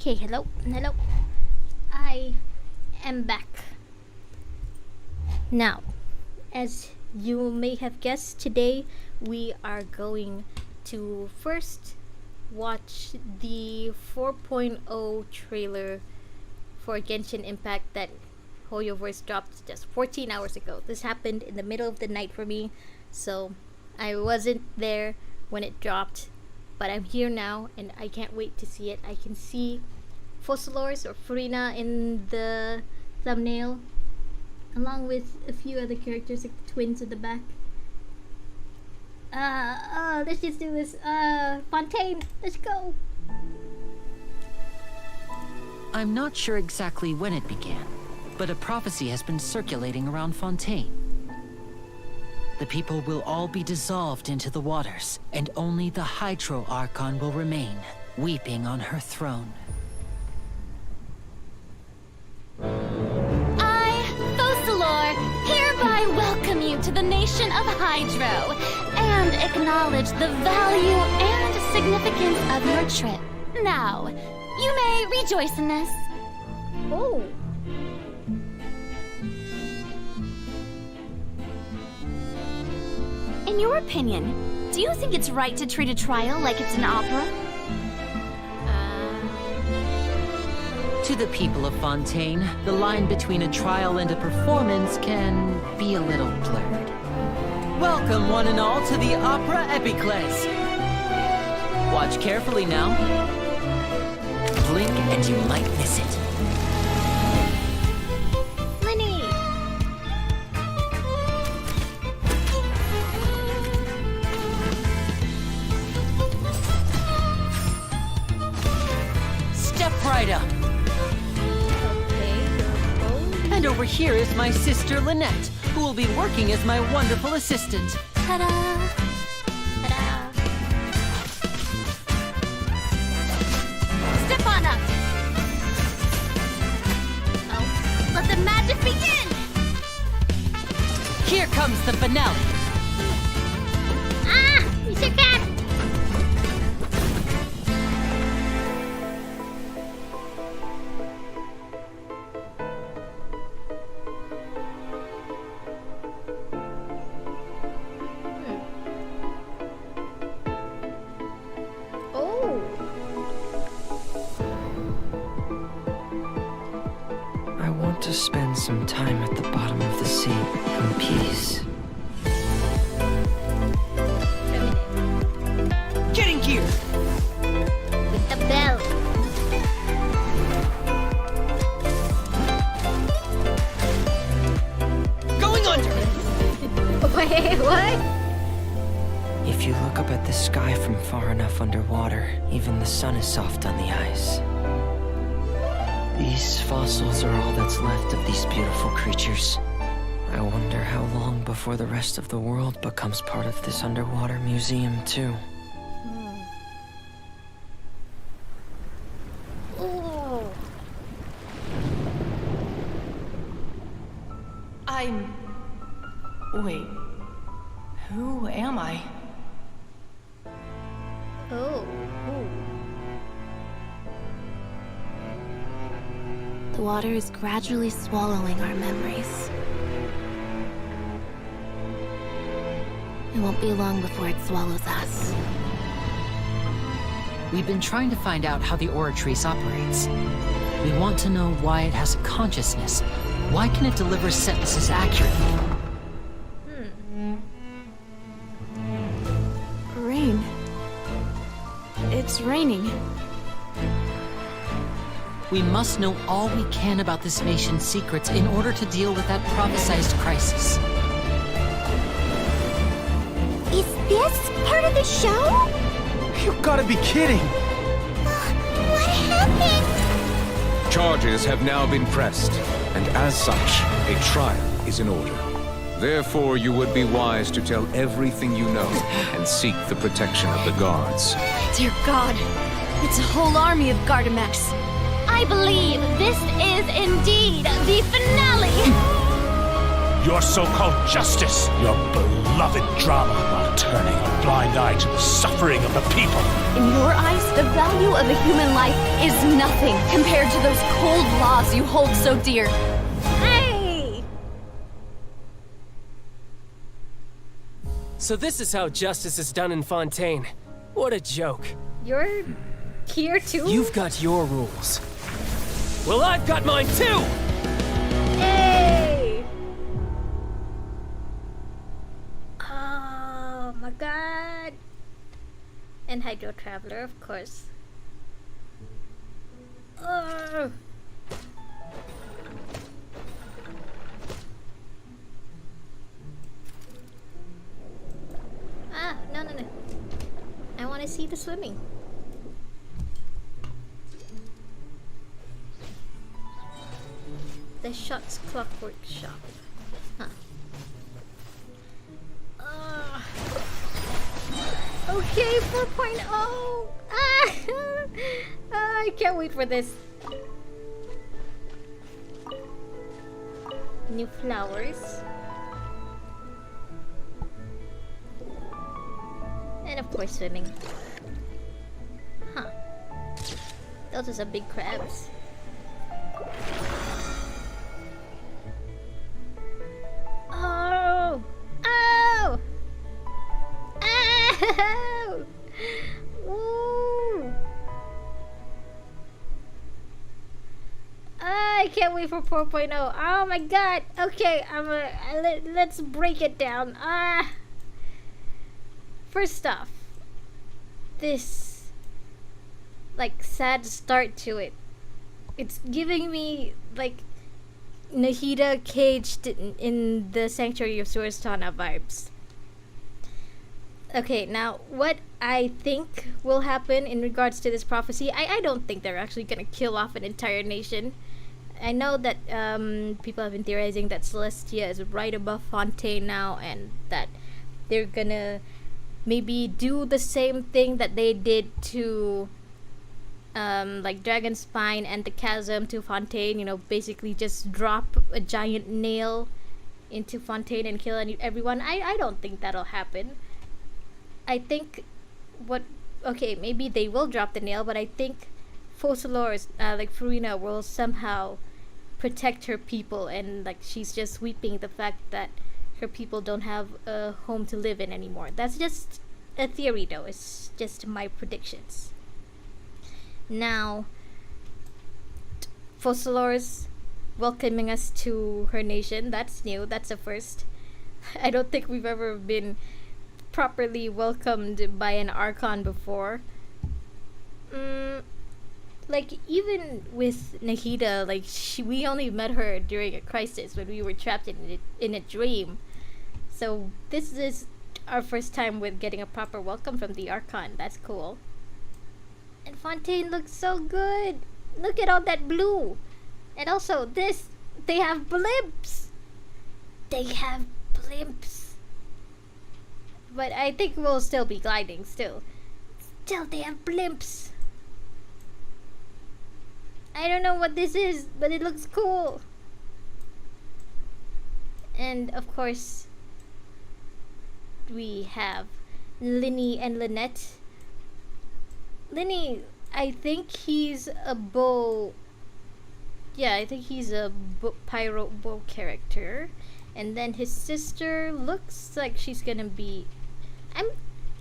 Okay, hello. I am back. Now, as you may have guessed, today we are going to first watch the 4.0 trailer for Genshin Impact that HoyoVerse dropped just 14 hours ago. This happened in the middle of the night for me, so I wasn't there when it dropped, but I'm here now and I can't wait to see it. I can see Fossilors or Furina in the thumbnail, along with a few other characters like the twins at the back. Let's just do this. Fontaine, let's go. I'm not sure exactly when it began, but a prophecy has been circulating around Fontaine. The people will all be dissolved into the waters, and only the Hydro Archon will remain, weeping on her throne. I, Fossilor, hereby welcome you to the nation of Hydro, and acknowledge the value and significance of your trip. Now, you may rejoice in this. Oh. In your opinion, do you think it's right to treat a trial like it's an opera? To the people of Fontaine, the line between a trial and a performance can be a little blurred. Welcome, one and all, to the Opera Epiclese. Watch carefully now. Blink and you might miss it. Lenny! Step right up. And over here is my sister Lynette, who will be working as my wonderful assistant. Ta-da! Ta-da! Step on up! Oh, let the magic begin! Here comes the finale. Ah! You shook that! I want to spend some time at the bottom of the sea in peace. Getting gear. With the bell. Going under. Wait, what? If you look up at the sky from far enough underwater, even the sun is soft on the ice. These fossils are all that's left of these beautiful creatures. I wonder how long before the rest of the world becomes part of this underwater museum, too. Oh. Wait. Who am I? Oh. The water is gradually swallowing our memories. It won't be long before it swallows us. We've been trying to find out how the Oratrice operates. We want to know why it has a consciousness. Why can it deliver sentences accurately? Rain. It's raining. We must know all we can about this nation's secrets in order to deal with that prophesized crisis. Is this part of the show? You gotta be kidding! What happened? Charges have now been pressed, and as such, a trial is in order. Therefore, you would be wise to tell everything you know and seek the protection of the guards. Dear God, it's a whole army of Gardamex. I believe this is indeed the finale! Your so-called justice, your beloved drama, while turning a blind eye to the suffering of the people. In your eyes, the value of a human life is nothing compared to those cold laws you hold so dear. Hey! So this is how justice is done in Fontaine. What a joke. You're here too? You've got your rules. Well, I've got mine too! Hey! Oh my god. And Hydro Traveler, of course. Ugh. Ah, no. I want to see the swimming. The Shots Clockwork Shop. Huh. Okay, 4.0! Ah! I can't wait for this. New flowers. And of course swimming. Huh. Those are some big crabs. Oh! Oh! Ow! Ooh! I can't wait for 4.0. Oh my god! Okay, let's break it down. First off, this like sad start to it. It's giving me like Nahida caged in the Sanctuary of Surastana vibes. Okay, now what I think will happen in regards to this prophecy, I don't think they're actually gonna kill off an entire nation. I know that people have been theorizing that Celestia is right above Fontaine now, and that they're gonna maybe do the same thing that they did to like Dragonspine and the Chasm to Fontaine, you know, basically just drop a giant nail into Fontaine and kill everyone. I don't think that'll happen. I think okay, maybe they will drop the nail, but I think Focalors, like Furina, will somehow protect her people, and like she's just weeping the fact that her people don't have a home to live in anymore. That's just a theory though, it's just my predictions. Now, Focalors welcoming us to her nation, that's new, that's a first. I don't think we've ever been properly welcomed by an Archon before. Like even with Nahida, like we only met her during a crisis when we were trapped in a dream. So this is our first time with getting a proper welcome from the Archon. That's cool. And Fontaine looks so good. Look at all that blue. And also this, they have blimps. They have blimps. But I think we'll still be gliding still. Still, they have blimps. I don't know what this is, but it looks cool. And of course, we have Linny and Lynette. Linny, I think he's a bow. Yeah, I think he's a pyro bow character. And then his sister looks like she's gonna be. I'm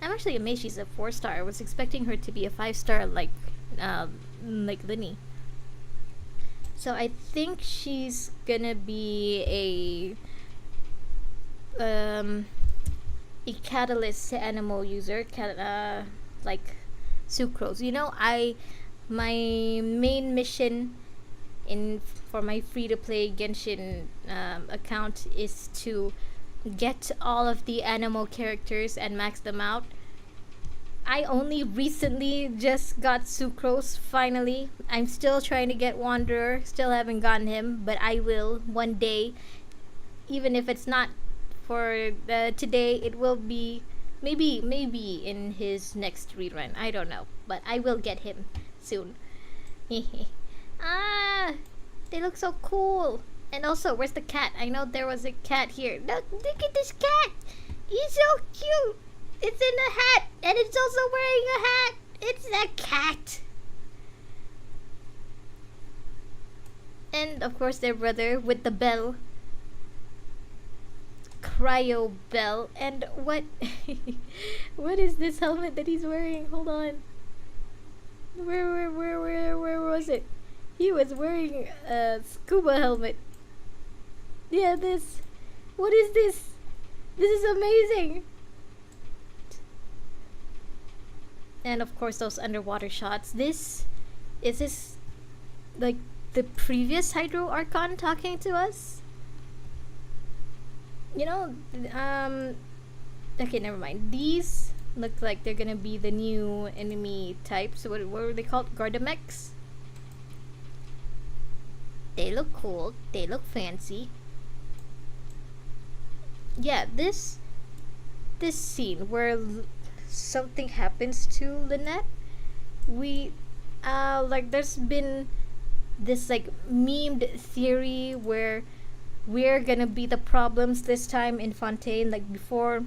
actually amazed she's a 4-star. I was expecting her to be a 5-star like Linny. So I think she's gonna be a catalyst animal user, like Sucrose. You know, my main mission for my free-to-play Genshin account is to get all of the animal characters and max them out. I only recently just got Sucrose, finally. I'm still trying to get Wanderer, still haven't gotten him, but I will one day. Even if it's not for today, it will be maybe in his next rerun. I don't know, but I will get him soon. Ah, they look so cool. And also, where's the cat? I know there was a cat here. Look at this cat. He's so cute. It's in a hat, and it's also wearing a hat. It's a cat. And of course their brother with the bell. Cryo bell. And what what is this helmet that he's wearing? Hold on. Where was it? He was wearing a scuba helmet. Yeah, this. What is this? This is amazing. And of course those underwater shots. This like the previous Hydro Archon talking to us? You know, okay, never mind. These look like they're gonna be the new enemy types. What were they called? Gardamex? They look cool. They look fancy. Yeah, this scene where something happens to Lynette, we like there's been this like memed theory where we're gonna be the problems this time in Fontaine, like before.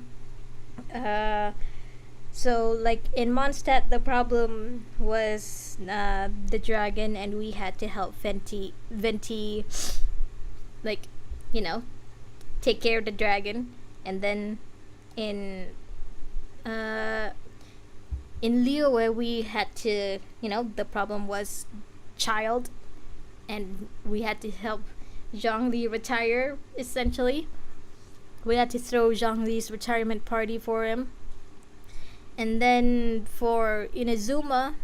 So like in Mondstadt the problem was the dragon, and we had to help Venti like, you know, take care of the dragon. And then in Liyue we had to, you know, the problem was Child, and we had to help Zhongli retire, essentially. We had to throw Zhongli's retirement party for him. And then for Inazuma,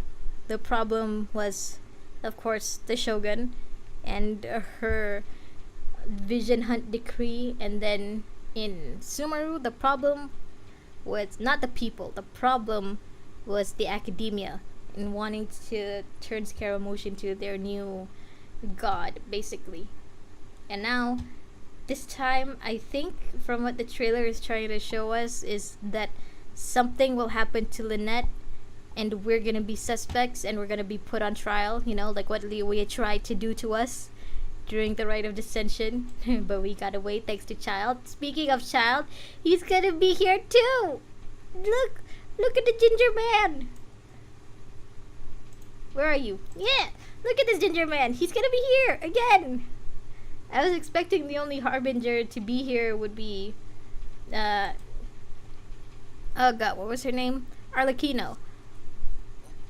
the problem was, of course, the Shogun and her Vision Hunt decree. And then in Sumeru, the problem was not the people. The problem was the academia in wanting to turn Scaramouche into their new god, basically. And now, this time, I think from what the trailer is trying to show us is that something will happen to Lynette, and we're gonna be suspects, and we're gonna be put on trial, you know, like what Liyue tried to do to us during the Rite of Descension. But we got away thanks to Child. Speaking of Child, he's gonna be here too! Look at the ginger man! Where are you? Yeah! Look at this ginger man! He's gonna be here again! I was expecting the only Harbinger to be here would be oh god, what was her name? Arlecchino.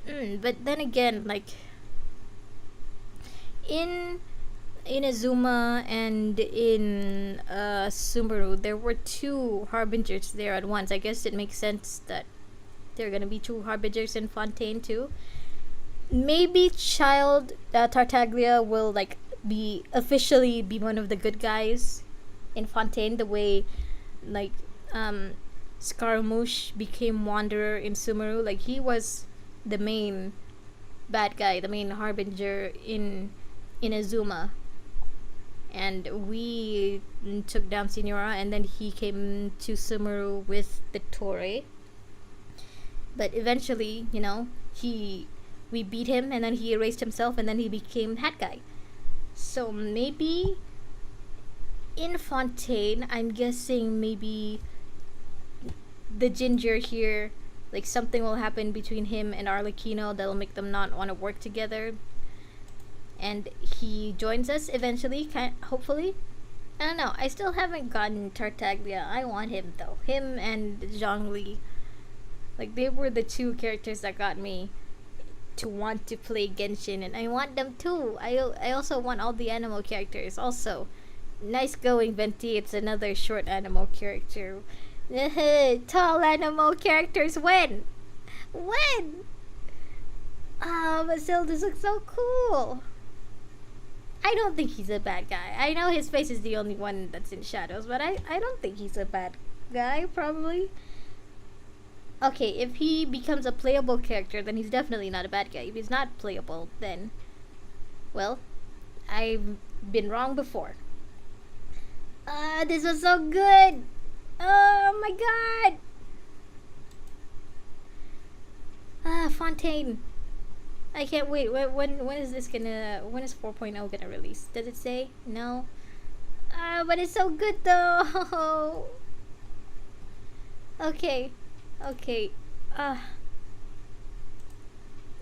But then again, like in Inazuma and in Sumeru, there were two Harbingers there at once. I guess it makes sense that there are gonna be two Harbingers in Fontaine too. Maybe Child Tartaglia will like officially be one of the good guys in Fontaine, the way like Scaramouche became Wanderer in Sumeru. Like he was the main bad guy, the main Harbinger in Inazuma, and we took down Signora, and then he came to Sumeru with the Torre. But eventually, you know, we beat him, and then he erased himself, and then he became Hat Guy. So maybe in Fontaine, I'm guessing maybe the ginger here, like something will happen between him and Arlecchino that'll make them not want to work together, and he joins us eventually, hopefully. I don't know, I still haven't gotten Tartaglia. I want him though. Him and Zhongli, like they were the two characters that got me to want to play Genshin, and I want them too. I also want all the animal characters. Also, nice going, Venti. It's another short animal character. Tall animal characters win. Basildus looks so cool. I don't think he's a bad guy. I know his face is the only one that's in shadows, but I don't think he's a bad guy, probably. Okay, if he becomes a playable character, then he's definitely not a bad guy. If he's not playable, then, well, I've been wrong before. This was so good! Oh my god! Fontaine. I can't wait. When is this gonna... When is 4.0 gonna release? Does it say? No? But it's so good though! Okay.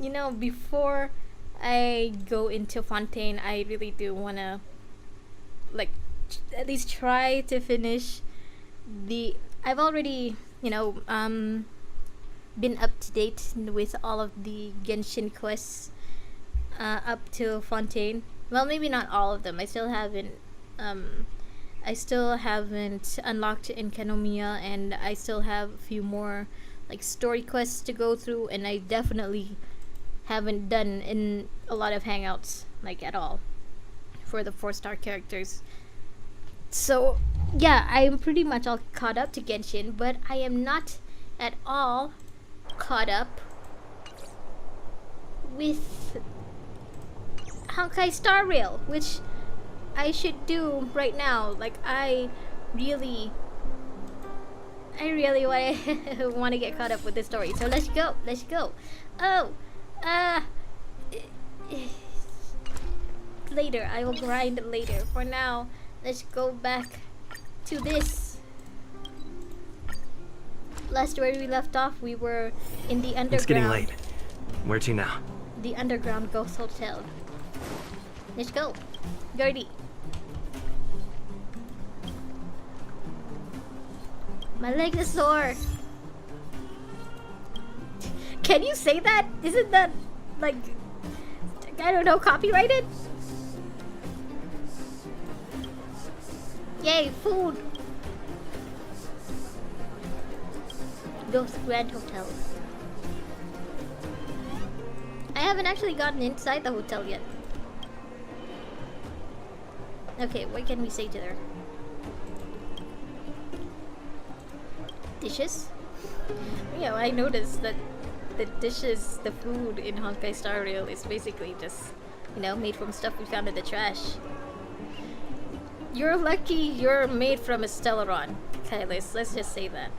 You know, before I go into Fontaine, I really do wanna like at least try to finish the. I've already, been up to date with all of the Genshin quests up to Fontaine. Well, maybe not all of them. I still haven't unlocked Enkanomiya, and I still have a few more like story quests to go through, and I definitely haven't done in a lot of hangouts like at all for the 4-star characters. So yeah, I'm pretty much all caught up to Genshin, but I am not at all caught up with Honkai Star Rail, which I should do right now. Like I really want to get caught up with this story. So let's go. Oh, later. I will grind later. For now, let's go back to this. Last where we left off, we were in the underground. It's getting late. Where to now? The underground ghost hotel. Let's go. Gertie. My leg is sore. Can you say that? Isn't that like, I don't know, copyrighted? Yay, food. Ghost Grand Hotel. I haven't actually gotten inside the hotel yet. Okay, what can we say to her? Dishes? Yeah, I noticed that the dishes, the food in Honkai Star Rail is basically just, made from stuff we found in the trash. You're lucky you're made from a Stellaron, Kailis. Let's just say that.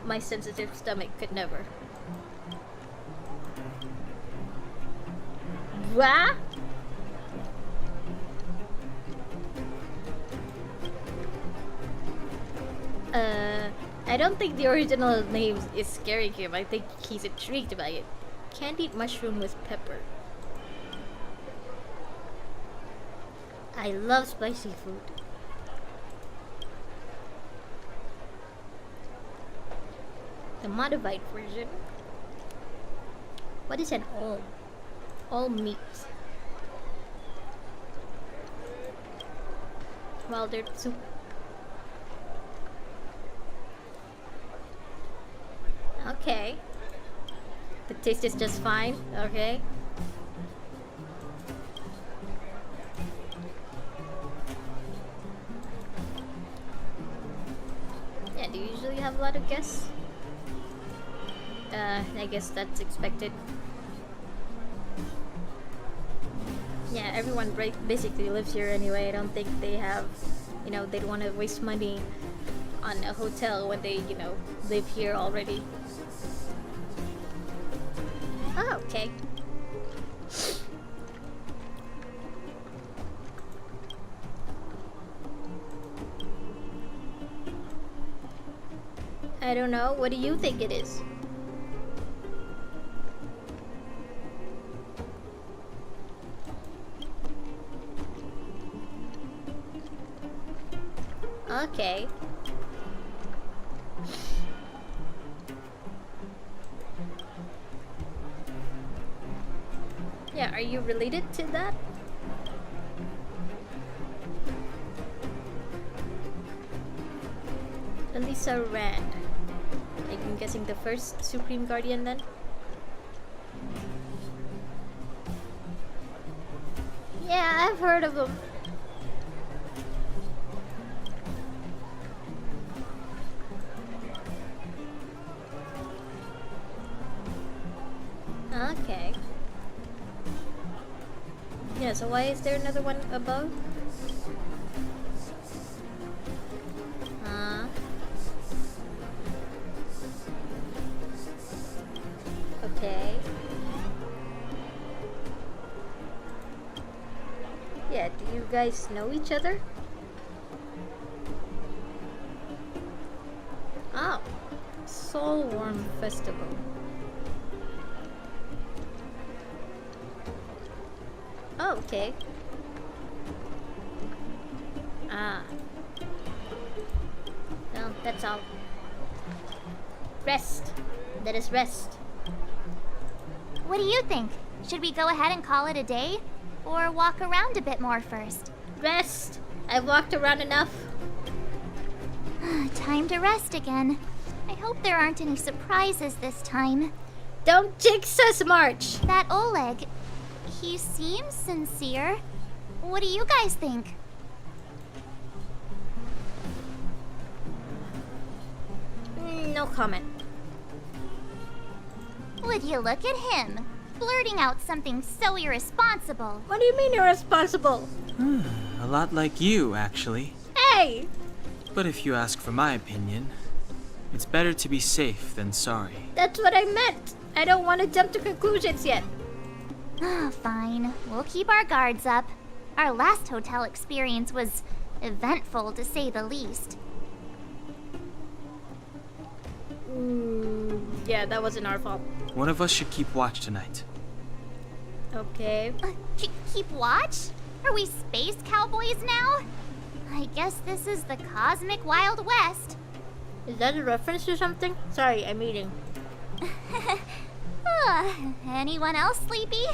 My sensitive stomach could never. What? I don't think the original name is scaring him. I think he's intrigued by it. Candied mushroom with pepper. I love spicy food. The modified version. What is an all? All meat. Wilder soup. Okay. The taste is just fine. Okay. Yeah, do you usually have a lot of guests? I guess that's expected. Yeah, everyone basically lives here anyway. I don't think they have, they'd want to waste money on a hotel when they, live here already. Oh, okay. I don't know. What do you think it is? Okay. Yeah, are you related to that? Elisa Rand. I'm guessing the first Supreme Guardian then? Yeah, I've heard of him. Okay. Yeah, so why is there another one above? Okay. Yeah, do you guys know each other? Oh, Soulworm Festival. Oh, okay. Ah. Well, that's all. Rest. Let us rest. What do you think? Should we go ahead and call it a day? Or walk around a bit more first? Rest. I've walked around enough. Time to rest again. I hope there aren't any surprises this time. Don't jinx us, March. That Oleg, he seems sincere. What do you guys think? No comment. Would you look at him? Blurting out something so irresponsible. What do you mean irresponsible? A lot like you, actually. Hey! But if you ask for my opinion, it's better to be safe than sorry. That's what I meant. I don't want to jump to conclusions yet. Fine. We'll keep our guards up. Our last hotel experience was eventful, to say the least. Yeah, that wasn't our fault. One of us should keep watch tonight. Okay. Keep watch? Are we space cowboys now? I guess this is the cosmic Wild West. Is that a reference to something? Sorry, I'm eating. Anyone else sleepy?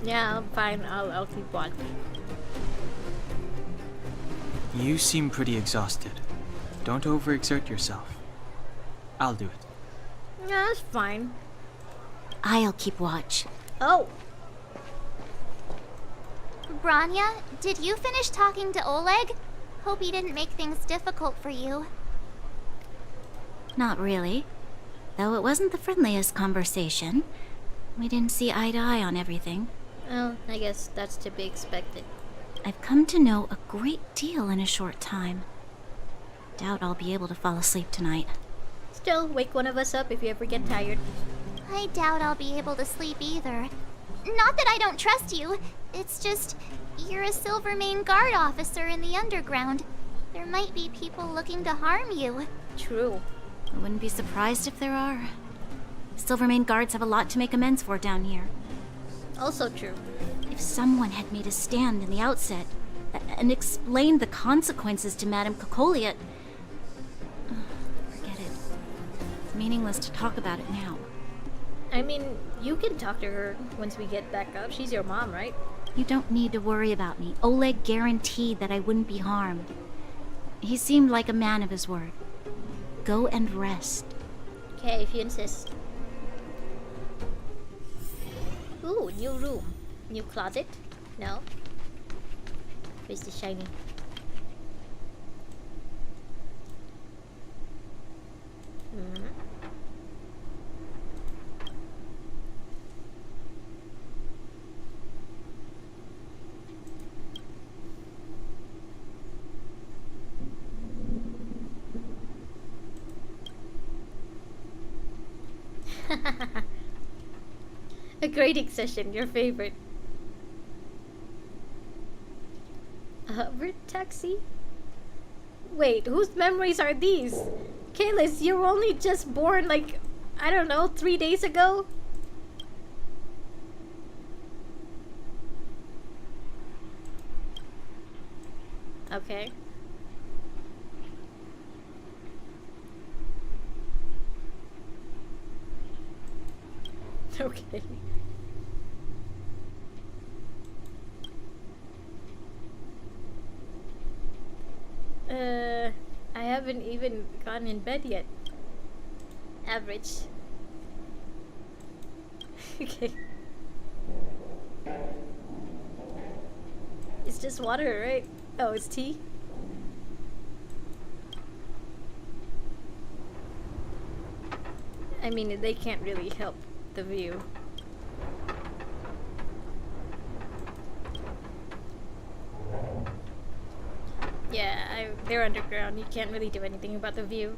Yeah, fine. I'll keep watch. You seem pretty exhausted. Don't overexert yourself. I'll do it. Yeah, that's fine. I'll keep watch. Oh, Branya, did you finish talking to Oleg? Hope he didn't make things difficult for you. Not really. Though it wasn't the friendliest conversation. We didn't see eye to eye on everything. well, I guess that's to be expected. I've come to know a great deal in a short time. Doubt I'll be able to fall asleep tonight. Still, wake one of us up if you ever get tired. I doubt I'll be able to sleep either. Not that I don't trust you. It's just, you're a Silvermane Guard officer in the underground. There might be people looking to harm you. True. I wouldn't be surprised if there are. Silvermane guards have a lot to make amends for down here. Also true. If someone had made a stand in the outset and explained the consequences to Madame Cocolia, forget it. It's meaningless to talk about it now. I mean, you can talk to her once we get back up. She's your mom, right? You don't need to worry about me. Oleg guaranteed that I wouldn't be harmed. He seemed like a man of his word. Go and rest. Okay, if you insist. Ooh, new room. New closet? No. Where's the shiny? A grading session, your favorite. A hover taxi? Wait, whose memories are these? Kalis, you were only just born like, I don't know, 3 days ago? Okay. Okay. I haven't even gone in bed yet. Average. Okay. It's just water, right? Oh, it's tea? I mean, they can't really help the view. Yeah, they're underground. You can't really do anything about the view.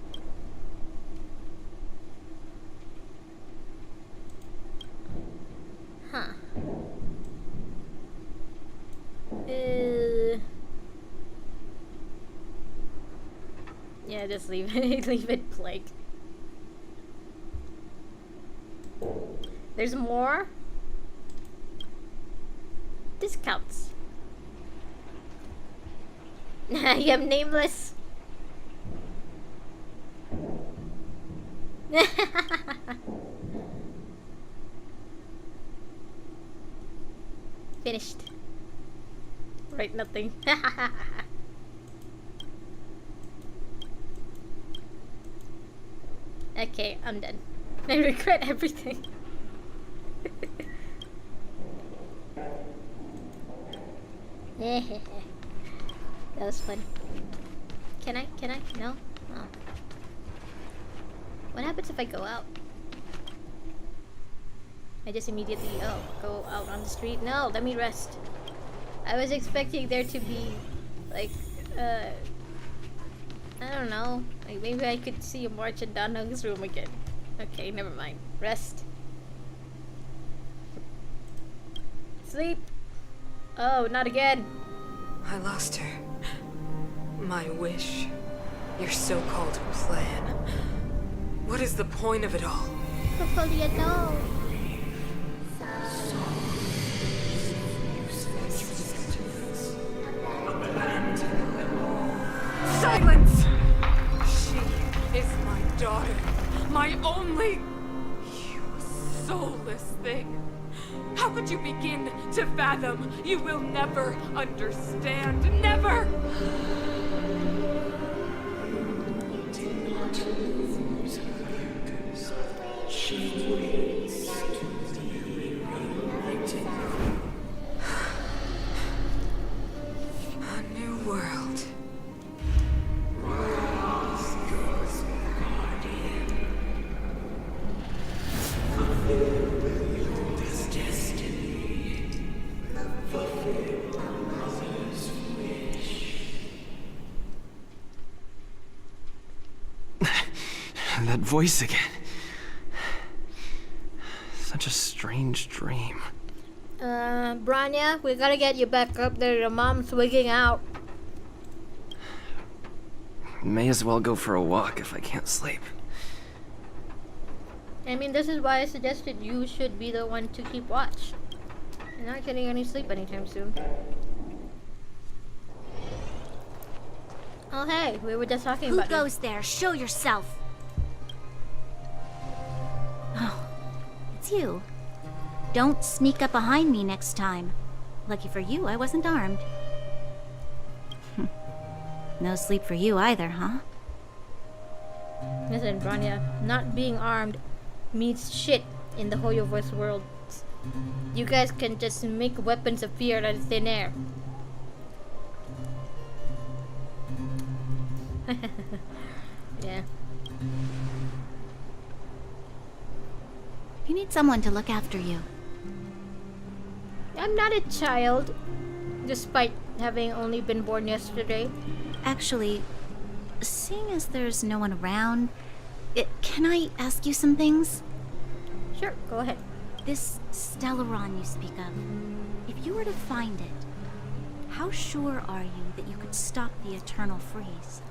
Huh. Yeah, just leave it. Leave it blank. There's more? discounts. I am nameless. Finished. Right, nothing. Okay, I'm done. I regret everything. That was fun. Can I? No? Oh. What happens if I go out? I just immediately, go out on the street? No, let me rest. I was expecting there to be, like, I don't know. Like, maybe I could see a march in Danhung's room again. Okay, never mind. Rest. Sleep. Oh, not again. I lost her. My wish. Your so-called plan. What is the point of it all? Papalia, no. Silence! She is my daughter. My only... You soulless thing. How could you begin to fathom? You will never understand. Never! A new world. That voice again. Such a strange dream. Branya, we gotta get you back up there. Your mom's wigging out. May as well go for a walk if I can't sleep. I mean, this is why I suggested you should be the one to keep watch. You're not getting any sleep anytime soon. Oh hey, we were just talking about Who goes there? Show yourself. Oh, it's you. Don't sneak up behind me next time. Lucky for you, I wasn't armed. No sleep for you either, huh? Listen, Branya, not being armed means shit in the HoyoVerse world. You guys can just make weapons appear out of thin air. Yeah. You need someone to look after you. I'm not a child, despite having only been born yesterday. Actually, seeing as there's no one around, can I ask you some things? Sure, go ahead. This Stellaron you speak of, if you were to find it, how sure are you that you could stop the eternal freeze?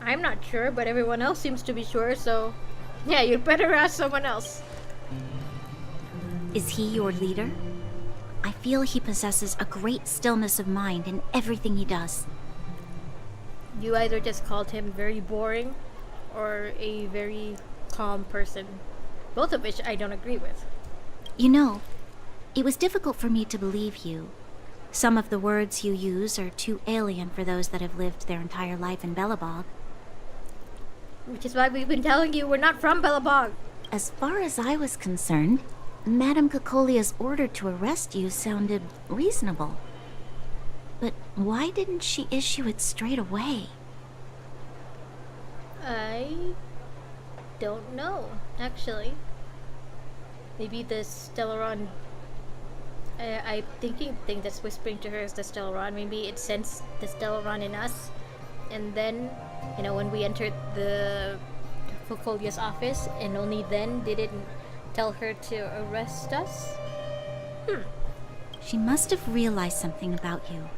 I'm not sure, but everyone else seems to be sure, so... Yeah, you'd better ask someone else. Is he your leader? I feel he possesses a great stillness of mind in everything he does. You either just called him very boring, or a very calm person. Both of which I don't agree with. You know, it was difficult for me to believe you. Some of the words you use are too alien for those that have lived their entire life in Belobog. Which is why we've been telling you we're not from Belobog. As far as I was concerned, Madame Cocolia's order to arrest you sounded reasonable. But why didn't she issue it straight away? I don't know, actually. Maybe the Stellaron... I'm thinking the thing that's whispering to her is the Stellaron. Maybe it sensed the Stellaron in us. And then, you know, when we entered the Cocolia's office, and only then did it tell her to arrest us? She must have realized something about you.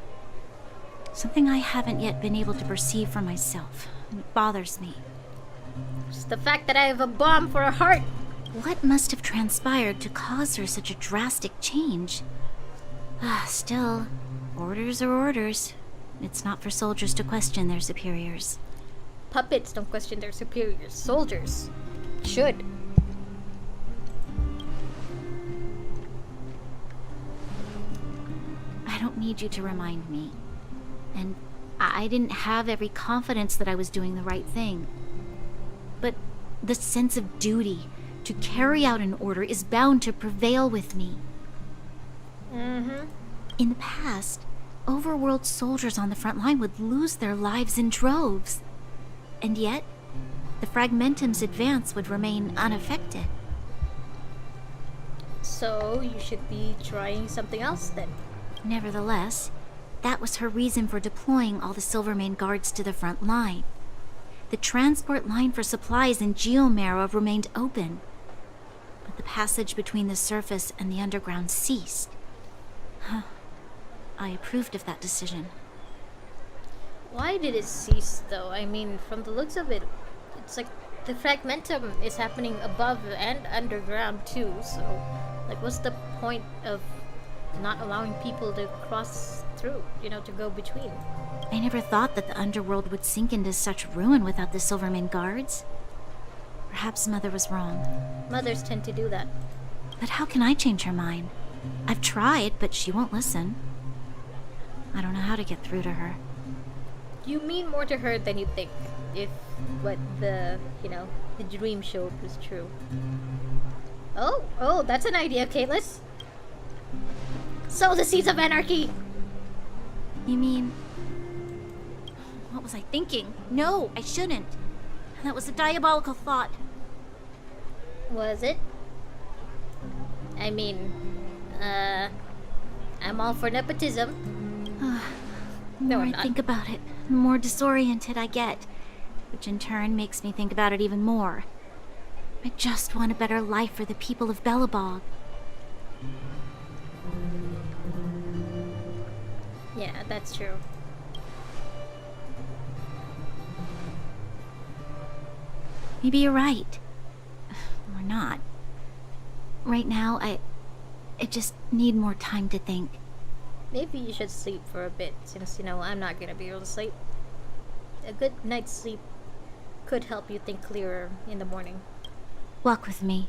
Something I haven't yet been able to perceive for myself. It bothers me. It's the fact that I have a bomb for a heart. What must have transpired to cause her such a drastic change? Still, orders are orders. It's not for soldiers to question their superiors. Puppets don't question their superiors. Soldiers should. I don't need you to remind me. And I didn't have every confidence that I was doing the right thing. But the sense of duty to carry out an order is bound to prevail with me. In the past, overworld soldiers on the front line would lose their lives in droves. And yet, the Fragmentum's advance would remain unaffected. So you should be trying something else then. Nevertheless, that was her reason for deploying all the Silvermane guards to the front line. The transport line for supplies in Geomera remained open, but the passage between the surface and the underground ceased. I approved of that decision. Why did it cease though? I mean, from the looks of it, it's like the Fragmentum is happening above and underground too, so like what's the point of not allowing people to cross through, to go between? I never thought that the underworld would sink into such ruin without the Silvermane guards. Perhaps Mother was wrong. Mothers tend to do that. But how can I change her mind? I've tried, but she won't listen. I don't know how to get through to her. You mean more to her than you think, if what the dream showed was true. Oh, that's an idea, Kaitlys. Sow the seeds of anarchy! You mean... What was I thinking? No, I shouldn't. That was a diabolical thought. Was it? I mean, I'm all for nepotism. The more I think about it, the more disoriented I get, which in turn makes me think about it even more. I just want a better life for the people of Belobog. Yeah, that's true. Maybe you're right. Or not. Right now, I just need more time to think. Maybe you should sleep for a bit, since, I'm not gonna be able to sleep. A good night's sleep could help you think clearer in the morning. Walk with me.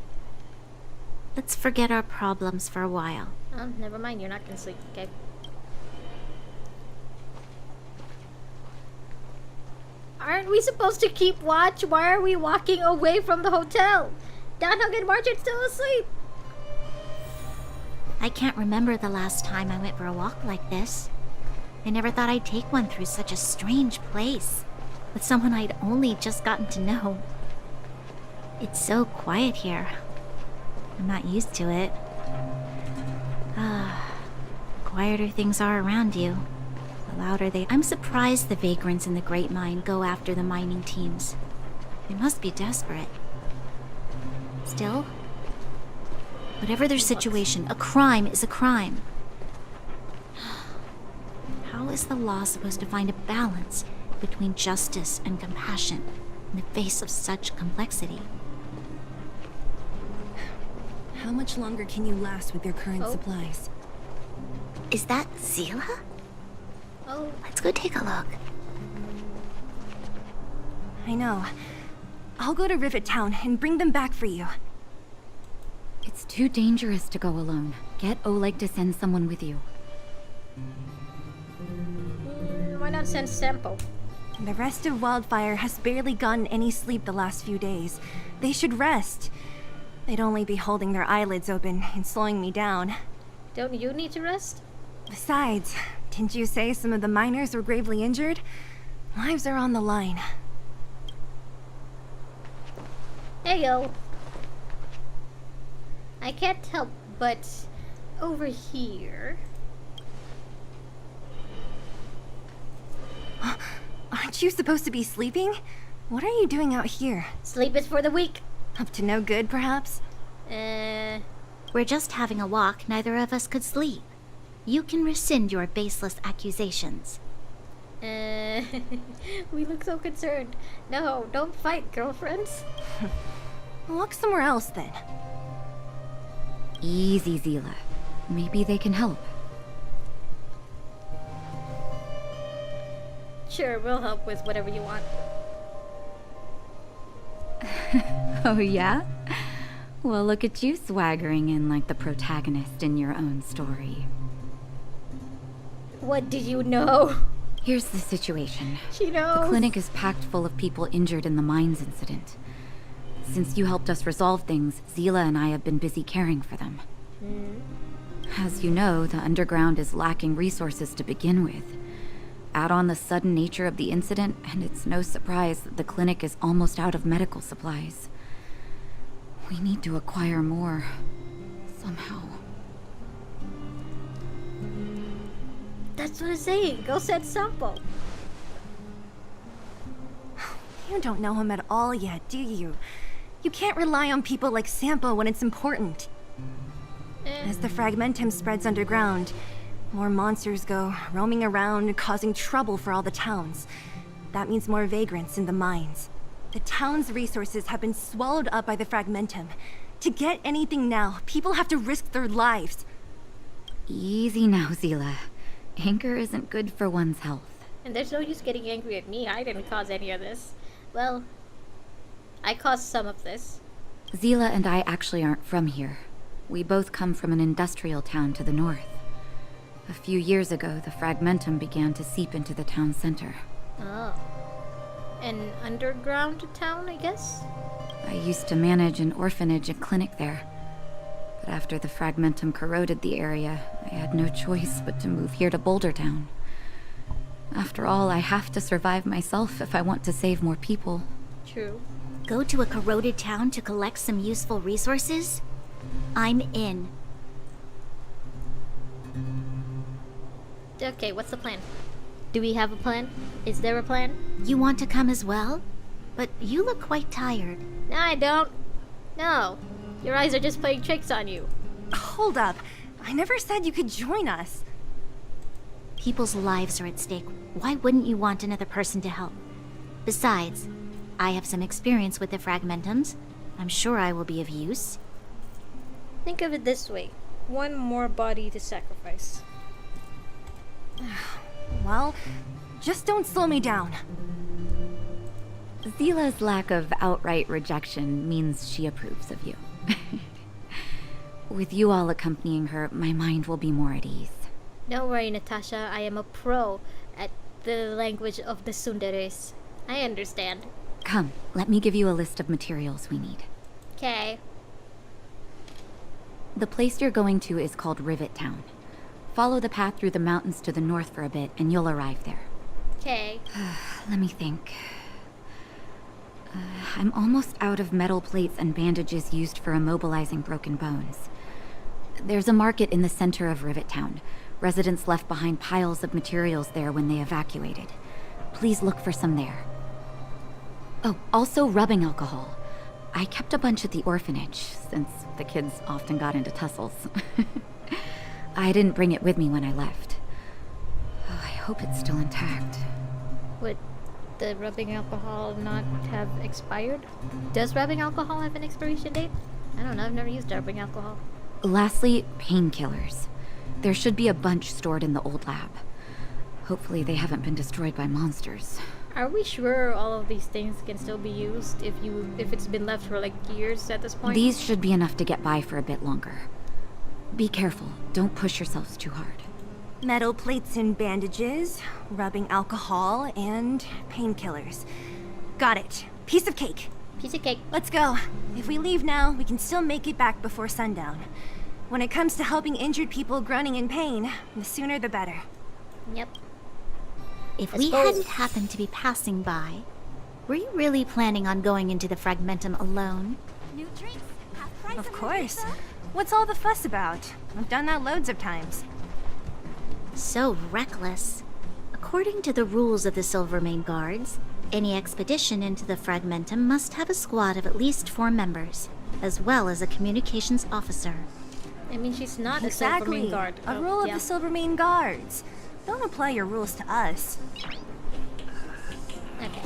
Let's forget our problems for a while. Oh, never mind, you're not gonna sleep, okay? Aren't we supposed to keep watch? Why are we walking away from the hotel? Danhug and March are still asleep. I can't remember the last time I went for a walk like this. I never thought I'd take one through such a strange place, with someone I'd only just gotten to know. It's so quiet here. I'm not used to it. Quieter things are around you, the louder they... I'm surprised the vagrants in the Great Mine go after the mining teams. They must be desperate. Still, whatever their situation, a crime is a crime. How is the law supposed to find a balance between justice and compassion in the face of such complexity? How much longer can you last with your current supplies? Is that Seele? Oh. Let's go take a look. I know. I'll go to Rivet Town and bring them back for you. It's too dangerous to go alone. Get Oleg to send someone with you. Why not send Sampo? The rest of Wildfire has barely gotten any sleep the last few days. They should rest. They'd only be holding their eyelids open and slowing me down. Don't you need to rest? Besides, didn't you say some of the miners were gravely injured? Lives are on the line. Hey yo. I can't help but over here. Aren't you supposed to be sleeping? What are you doing out here? Sleep is for the weak. Up to no good, perhaps? We're just having a walk. Neither of us could sleep. You can rescind your baseless accusations. We look so concerned. No, don't fight, girlfriends. Walk somewhere else, then. Easy, Seele. Maybe they can help. Sure, we'll help with whatever you want. Oh, yeah? Well, look at you swaggering in like the protagonist in your own story. What did you know? Here's the situation. She knows. The clinic is packed full of people injured in the mines incident. Since you helped us resolve things, Seele and I have been busy caring for them. As you know, the underground is lacking resources to begin with. Add on the sudden nature of the incident, and it's no surprise that the clinic is almost out of medical supplies. We need to acquire more. Somehow. That's what I'm saying. Go set sample. You don't know him at all yet, do you? You can't rely on people like Sampo when it's important. As the fragmentum spreads underground, more monsters go roaming around, causing trouble for all the towns. That means more vagrants in the mines. The town's resources have been swallowed up by the fragmentum. To get anything now, people have to risk their lives. Easy now, Seele. Anger isn't good for one's health. And there's no use getting angry at me. I didn't cause any of this. Well, I caused some of this. Seele and I actually aren't from here. We both come from an industrial town to the north. A few years ago, the fragmentum began to seep into the town center. Oh. An underground town, I guess? I used to manage an orphanage and clinic there. But after the fragmentum corroded the area, I had no choice but to move here to Boulder Town. After all, I have to survive myself if I want to save more people. True. Go to a corroded town to collect some useful resources? I'm in. Okay, what's the plan? Do we have a plan? Is there a plan? You want to come as well? But you look quite tired. No, I don't. No. Your eyes are just playing tricks on you. Hold up. I never said you could join us. People's lives are at stake. Why wouldn't you want another person to help? Besides, I have some experience with the fragmentums. I'm sure I will be of use. Think of it this way. One more body to sacrifice. Well, just don't slow me down. Seele's lack of outright rejection means she approves of you. With you all accompanying her, my mind will be more at ease. Don't worry, Natasha. I am a pro at the language of the Sundares. I understand. Come, let me give you a list of materials we need. Okay. The place you're going to is called Rivet Town. Follow the path through the mountains to the north for a bit, and you'll arrive there. Okay. Let me think. I'm almost out of metal plates and bandages used for immobilizing broken bones. There's a market in the center of Rivet Town. Residents left behind piles of materials there when they evacuated. Please look for some there. Oh, also rubbing alcohol. I kept a bunch at the orphanage, since the kids often got into tussles. I didn't bring it with me when I left. Oh, I hope it's still intact. Would the rubbing alcohol not have expired? Does rubbing alcohol have an expiration date? I don't know, I've never used rubbing alcohol. Lastly, painkillers. There should be a bunch stored in the old lab. Hopefully they haven't been destroyed by monsters. Are we sure all of these things can still be used if it's been left for like years at this point? These should be enough to get by for a bit longer. Be careful, don't push yourselves too hard. Metal plates and bandages, rubbing alcohol, and painkillers. Got it. Piece of cake. Piece of cake. Let's go. If we leave now, we can still make it back before sundown. When it comes to helping injured people groaning in pain, the sooner the better. Yep. If we hadn't happened to be passing by, were you really planning on going into the fragmentum alone? New drinks, half price. Of course. What's all the fuss about? I've done that loads of times. So reckless. According to the rules of the Silvermane Guards, any expedition into the fragmentum must have a squad of at least 4 members, as well as a communications officer. I mean, she's not exactly. a Silvermane Guard. A rule of the Silvermane Guards. Don't apply your rules to us. Okay.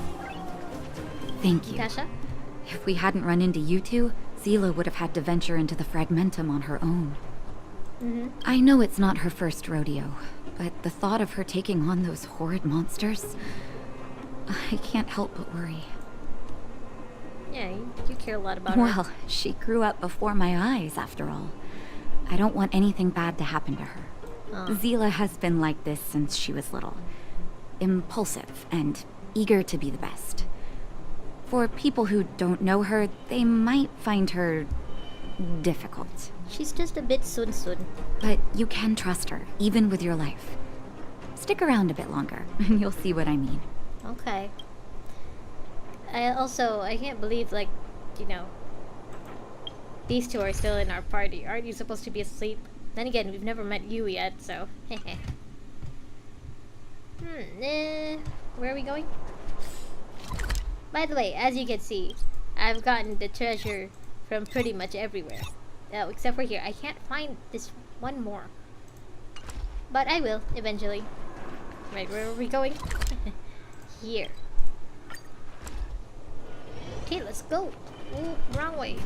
Thank you. Tasha? If we hadn't run into you two, Seele would have had to venture into the fragmentum on her own. I know it's not her first rodeo, but the thought of her taking on those horrid monsters, I can't help but worry. Yeah, you care a lot about her. Well, she grew up before my eyes, after all. I don't want anything bad to happen to her. Seele has been like this since she was little. Impulsive and eager to be the best. For people who don't know her, they might find her difficult. She's just a bit sun. But you can trust her, even with your life. Stick around a bit longer, and you'll see what I mean. Okay. I can't believe, like, you know, these two are still in our party. Aren't you supposed to be asleep? Then again, we've never met you yet, so... where are we going? By the way, as you can see, I've gotten the treasure from pretty much everywhere. Oh, except for here. I can't find this one more. But I will, eventually. Right, where are we going? Here. Okay, let's go. Ooh, wrong way.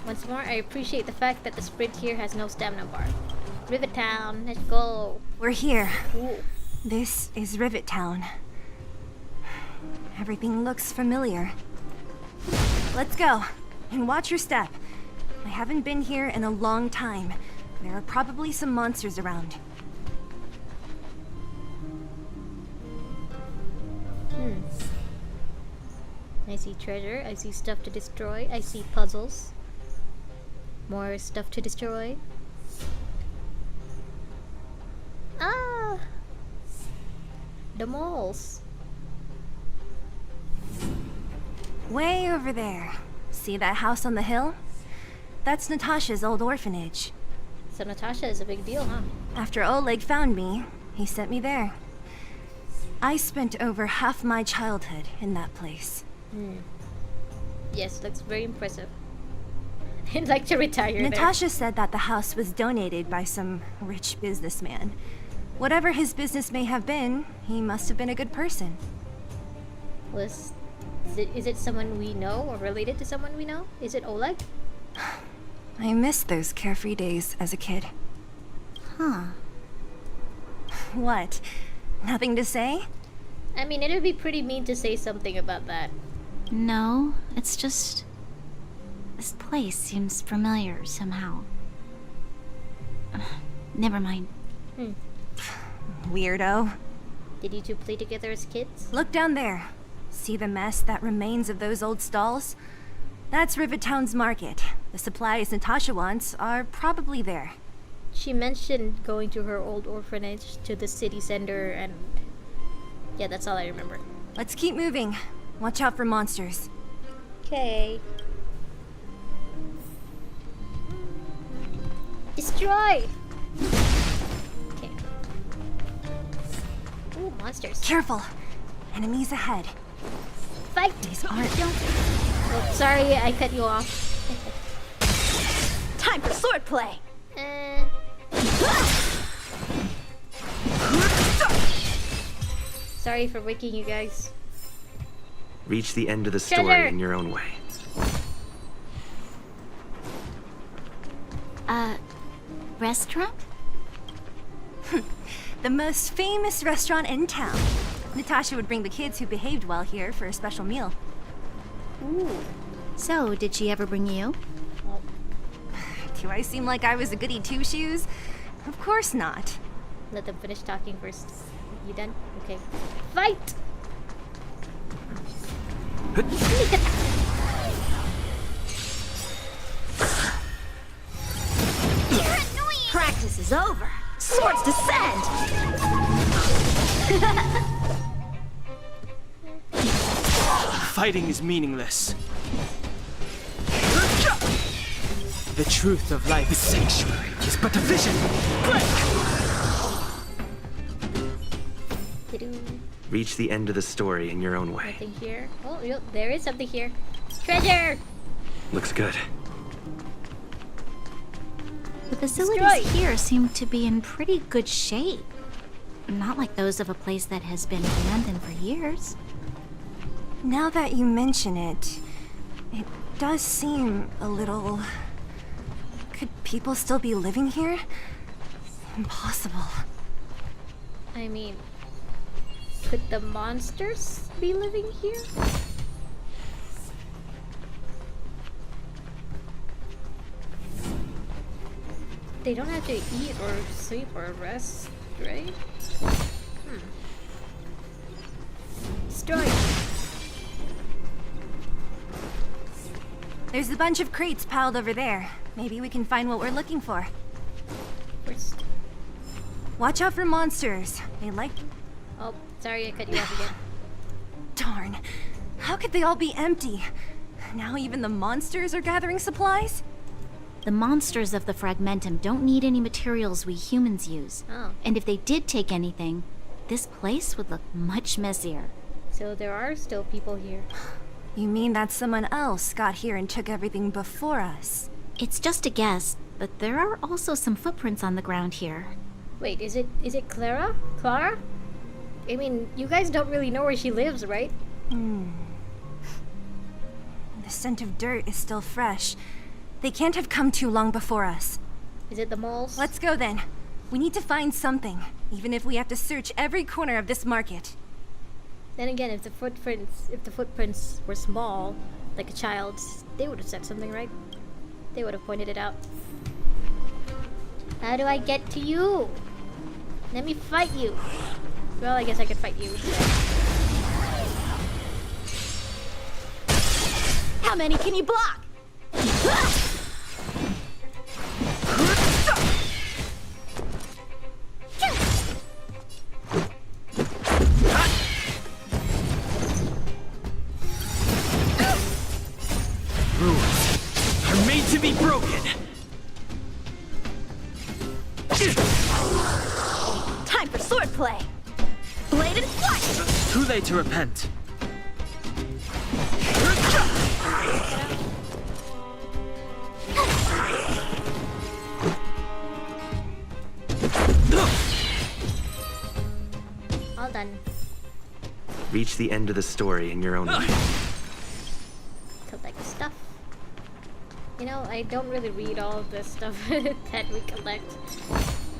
Once more, I appreciate the fact that the sprint here has no stamina bar. Rivet Town, let's go. We're here. Ooh. This is Rivet Town. Everything looks familiar. Let's go. And watch your step. I haven't been here in a long time. There are probably some monsters around. I see treasure, I see stuff to destroy, I see puzzles. More stuff to destroy. Ah! The malls. Way over there. See that house on the hill? That's Natasha's old orphanage. So Natasha is a big deal, huh? After Oleg found me, he sent me there. I spent over half my childhood in that place. Yes, looks very impressive. I'd like to retire Natasha said that the house was donated by some rich businessman. Whatever his business may have been, he must have been a good person. Is it someone we know or related to someone we know? Is it Oleg? I miss those carefree days as a kid. Huh. What? Nothing to say? I mean, it would be pretty mean to say something about that. No, it's just... this place seems familiar somehow. Never mind. Weirdo. Did you two play together as kids? Look down there. See the mess that remains of those old stalls? That's Rivet Town's market. The supplies Natasha wants are probably there. She mentioned going to her old orphanage, to the city center, and... yeah, that's all I remember. Let's keep moving. Watch out for monsters. Okay. Destroy! Okay. Ooh, monsters. Careful! Enemies ahead. Fight! These aren't... Oh, sorry, I cut you off. Time for swordplay! Sorry for waking you guys. Reach the end of the story Treasure! in your own way. Restaurant? The most famous restaurant in town. Natasha would bring the kids who behaved well here for a special meal. Ooh. So, did she ever bring you? Do I seem like I was a goody two-shoes? Of course not. Let them finish talking first. You done? Okay. Fight! Practice is over. Swords descend! Fighting is meaningless. The truth of life is sanctuary is but a vision. Reach the end of the story in your own way. Nothing here. Oh, there is something here. Treasure! Looks good. The facilities here seem to be in pretty good shape. Not like those of a place that has been abandoned for years. Now that you mention it, it does seem a little... Could people still be living here? Impossible. I mean, Could the monsters be living here? They don't have to eat or sleep or rest, right? Story. There's a bunch of crates piled over there. Maybe we can find what we're looking for. First. Watch out for monsters. They like... Oh, sorry I cut you off again. Darn. How could they all be empty? Now even the monsters are gathering supplies? The monsters of the Fragmentum don't need any materials we humans use. Oh. And if they did take anything, this place would look much messier. So there are still people here. You mean that someone else got here and took everything before us? It's just a guess, but there are also some footprints on the ground here. Wait, is it Clara? Clara? I mean, you guys don't really know where she lives, right? The scent of dirt is still fresh. They can't have come too long before us. Is it the moles? Let's go then. We need to find something, even if we have to search every corner of this market. Then again, if the footprints were small, like a child's, they would have said something, right? They would have pointed it out. How do I get to you? Let me fight you. Well, I guess I could fight you. How many can you block? Rules are made to be broken. Time for swordplay. Blade and flight. Too late to repent. All done. Reach the end of the story in your own way. Collect stuff. You know, I don't really read all of this stuff that we collect.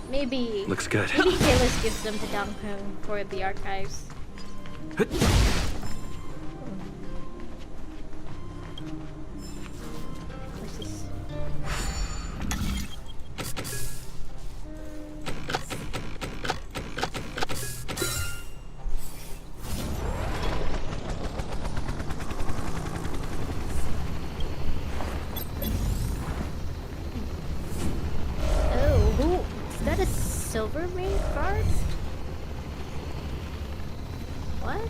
Maybe... Looks good. Maybe Kalis gives them to Duncan for the archives. What's this? Is that a silver ring card? What?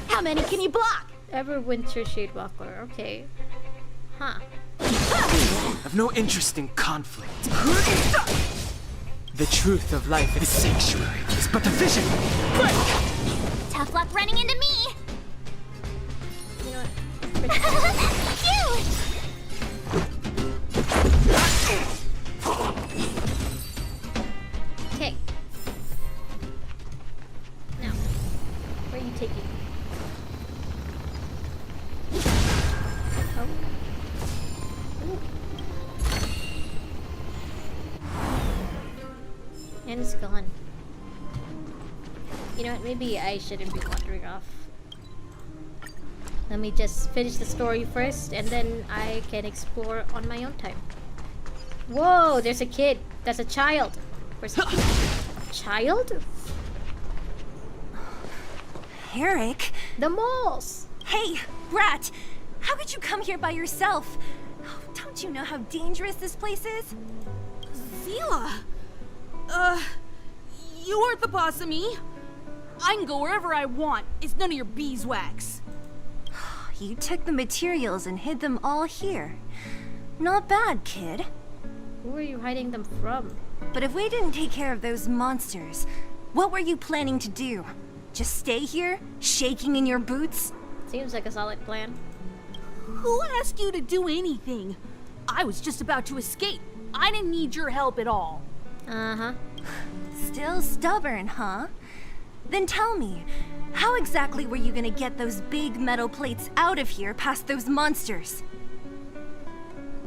How many can you block? Everwinter Shadewalker, okay. Huh. I've no interest in conflict. The truth of life is sanctuary is but a vision. Tough luck running into me. You know what? Cute! Okay. Now, where are you taking me? Oh. Ooh. And it's gone. You know what? Maybe I shouldn't be wandering off. Let me just finish the story first, and then I can explore on my own time. Whoa, there's a kid. That's a child. Where's child? Eric? The moles! Hey, Rat! How could you come here by yourself? Oh, don't you know how dangerous this place is? Seele! You aren't the boss of me. I can go wherever I want. It's none of your beeswax. You took the materials and hid them all here. Not bad, kid. Who are you hiding them from? But if we didn't take care of those monsters, what were you planning to do? Just stay here, shaking in your boots? Seems like a solid plan. Who asked you to do anything? I was just about to escape. I didn't need your help at all. Uh-huh. Still stubborn, huh? Then tell me, how exactly were you gonna get those big metal plates out of here past those monsters?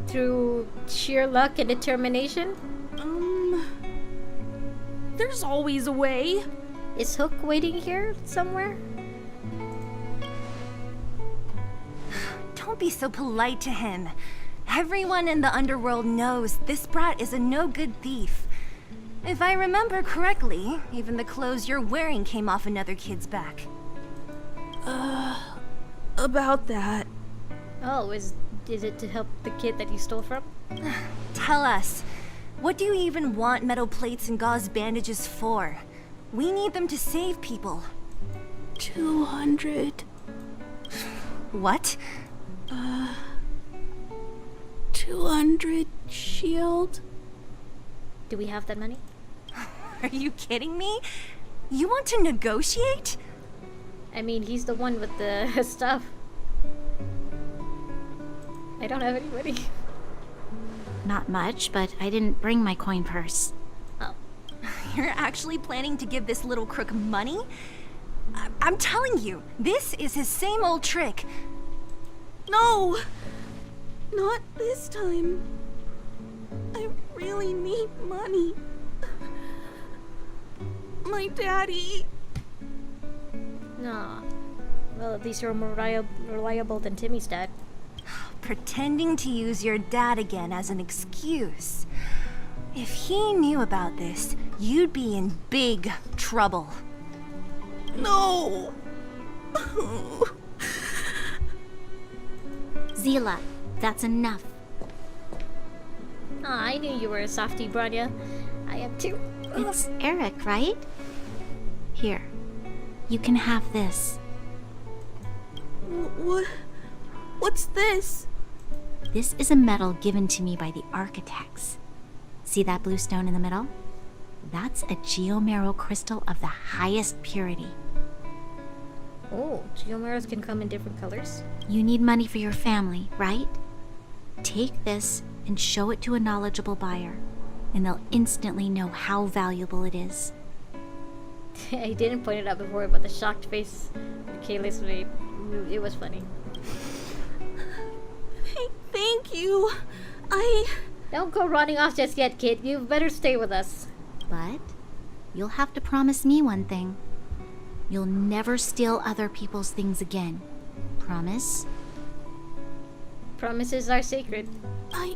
through sheer luck and determination? There's always a way. Is Hook waiting here somewhere? Don't be so polite to him. Everyone in the underworld knows this brat is a no-good thief. If I remember correctly, even the clothes you're wearing came off another kid's back. About that. Oh, is it to help the kid that you stole from? Tell us, what do you even want metal plates and gauze bandages for? We need them to save people. 200. What? 200 shield. Do we have that money? Are you kidding me? You want to negotiate? I mean, he's the one with the stuff. I don't have any money. Not much, but I didn't bring my coin purse. Oh. You're actually planning to give this little crook money? I'm telling you, this is his same old trick. No! Not this time. I really need money. My daddy. Nah. Well, at least you're more reliable than Timmy's dad. Pretending to use your dad again as an excuse. If he knew about this, you'd be in big trouble. No! Seele, that's enough. Aw, I knew you were a softie, Branya. I am too. It's Eric, right? Here. You can have this. What's this? This is a medal given to me by the architects. See that blue stone in the middle? That's a geomerald crystal of the highest purity. Oh, geomerals can come in different colors. You need money for your family, right? Take this and show it to a knowledgeable buyer, and they'll instantly know how valuable it is. I didn't point it out before, but the shocked face Kayla's made, it was funny. Thank you. Don't go running off just yet, kid. You better stay with us. But you'll have to promise me one thing. You'll never steal other people's things again. Promise? Promises are sacred. I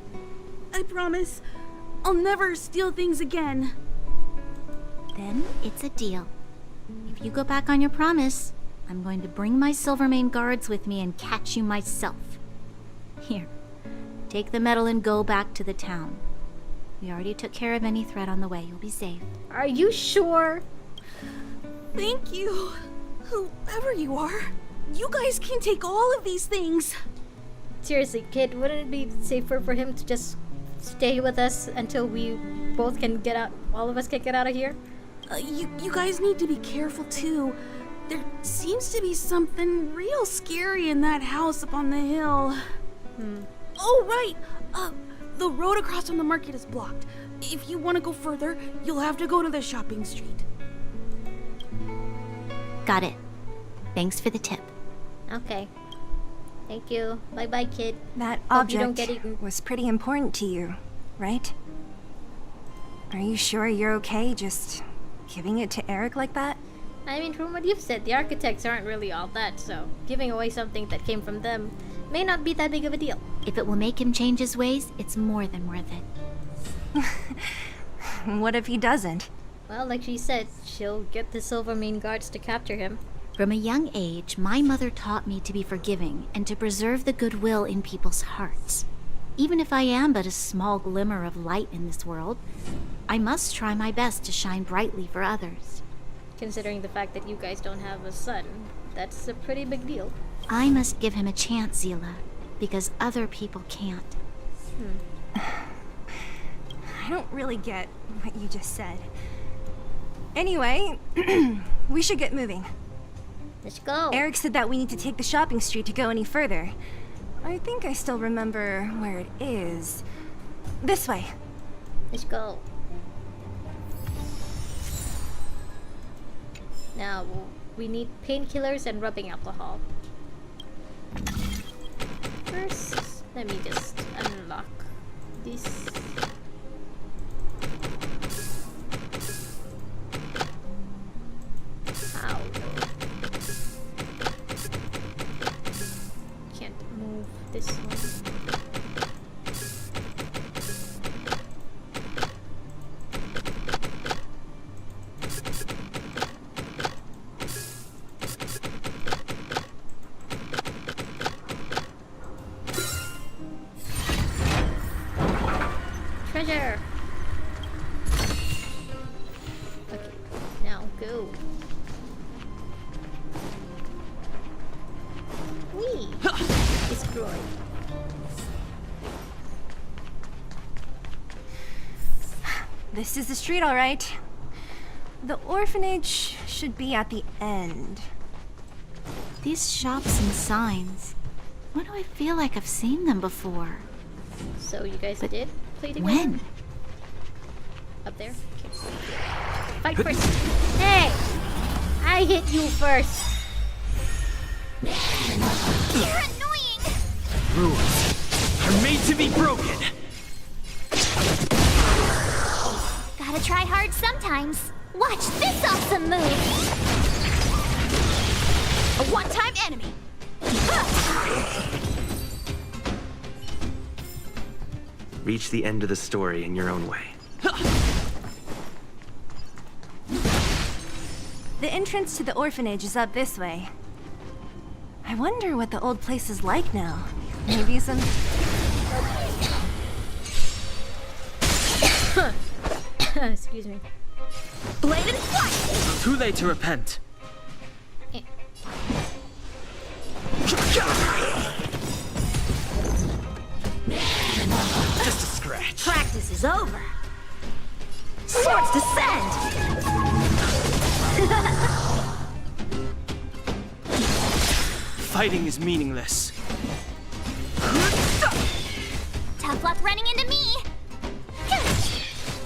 promise. I'll never steal things again. Then it's a deal. If you go back on your promise, I'm going to bring my Silvermane guards with me and catch you myself. Here, take the medal and go back to the town. We already took care of any threat on the way. You'll be safe. Are you sure? Thank you. Whoever you are, you guys can take all of these things. Seriously, kid, wouldn't it be safer for him to just stay with us until we both can get out, all of us can get out of here? You guys need to be careful too. There seems to be something real scary in that house up on the hill. Oh, right. The road across from the market is blocked. If you want to go further, you'll have to go to the shopping street. Got it. Thanks for the tip. Okay. Thank you. Bye-bye, kid. That Hope you don't object get eaten. was pretty important to you, right? Are you sure you're okay just giving it to Eric like that? I mean, from what you've said, the architects aren't really all that, so giving away something that came from them may not be that big of a deal. If it will make him change his ways, it's more than worth it. What if he doesn't? Well, like she said, she'll get the Silvermane guards to capture him. From a young age, my mother taught me to be forgiving and to preserve the goodwill in people's hearts. Even if I am but a small glimmer of light in this world, I must try my best to shine brightly for others. Considering the fact that you guys don't have a son, that's a pretty big deal. I must give him a chance, Seele, because other people can't. I don't really get what you just said. Anyway, we should get moving. Let's go. Eric said that we need to take the shopping street to go any further. I think I still remember where it is. This way. Let's go. Now, we need painkillers and rubbing alcohol. First, let me just unlock this. Ow. Can't move this one. Treasure! Okay, now go. Whee! Destroy. This is the street, all right. The orphanage should be at the end. These shops and signs. Why do I feel like I've seen them before? So you guys did play together? When? Up there? Okay. Fight first! Hey! I hit you first! You're annoying! Rules are made to be broken. Gotta try hard sometimes. Watch this awesome move! A one-time enemy! Reach the end of the story in your own way. The entrance to the orphanage is up this way. I wonder what the old place is like now. Maybe some... Excuse me. Bladed flight! Too late to repent. Just a scratch. Practice is over. Swords descend! Fighting is meaningless. Tough luck running into me!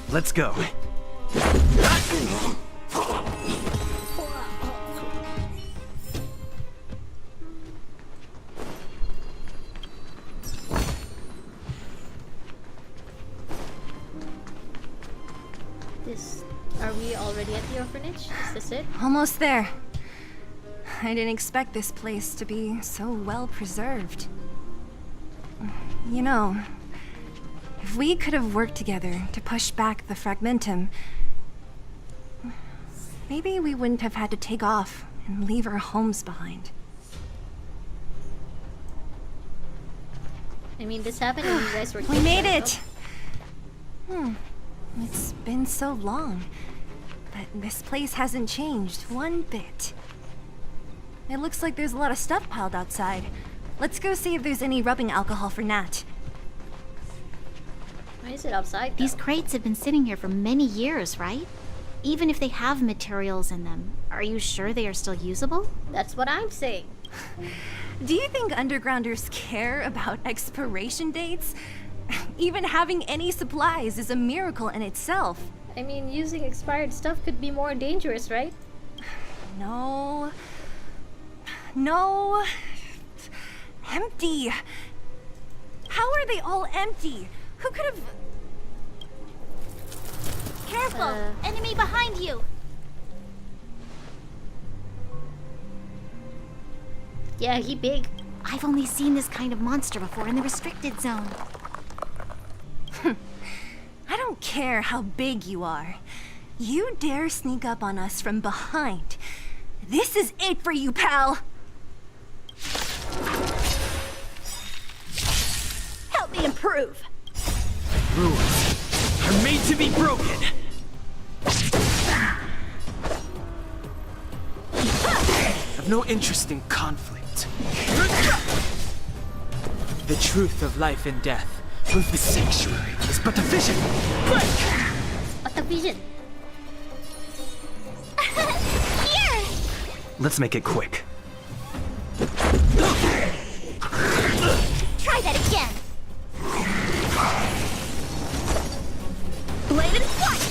Let's go. Are we already at the orphanage? Is this it? Almost there. I didn't expect this place to be so well preserved. You know, if we could have worked together to push back the Fragmentum, maybe we wouldn't have had to take off and leave our homes behind. I mean, this happened when you guys were We made it! It's been so long, but this place hasn't changed one bit. It looks like there's a lot of stuff piled outside. Let's go see if there's any rubbing alcohol for Nat. Why is it outside, though? These crates have been sitting here for many years, right? Even if they have materials in them, are you sure they are still usable? That's what I'm saying. Do you think undergrounders care about expiration dates? Even having any supplies is a miracle in itself. I mean, using expired stuff could be more dangerous, right? No. No. Empty. How are they all empty? Who could have... Careful! Enemy behind you! Yeah, he big. I've only seen this kind of monster before in the restricted zone. I don't care how big you are. You dare sneak up on us from behind. This is it for you, pal! Help me improve! Rules are made to be broken. I've no interest in conflict. The truth of life and death with the sanctuary is but a vision. What a vision? Here! Let's make it quick. Try that again! Bladed flight!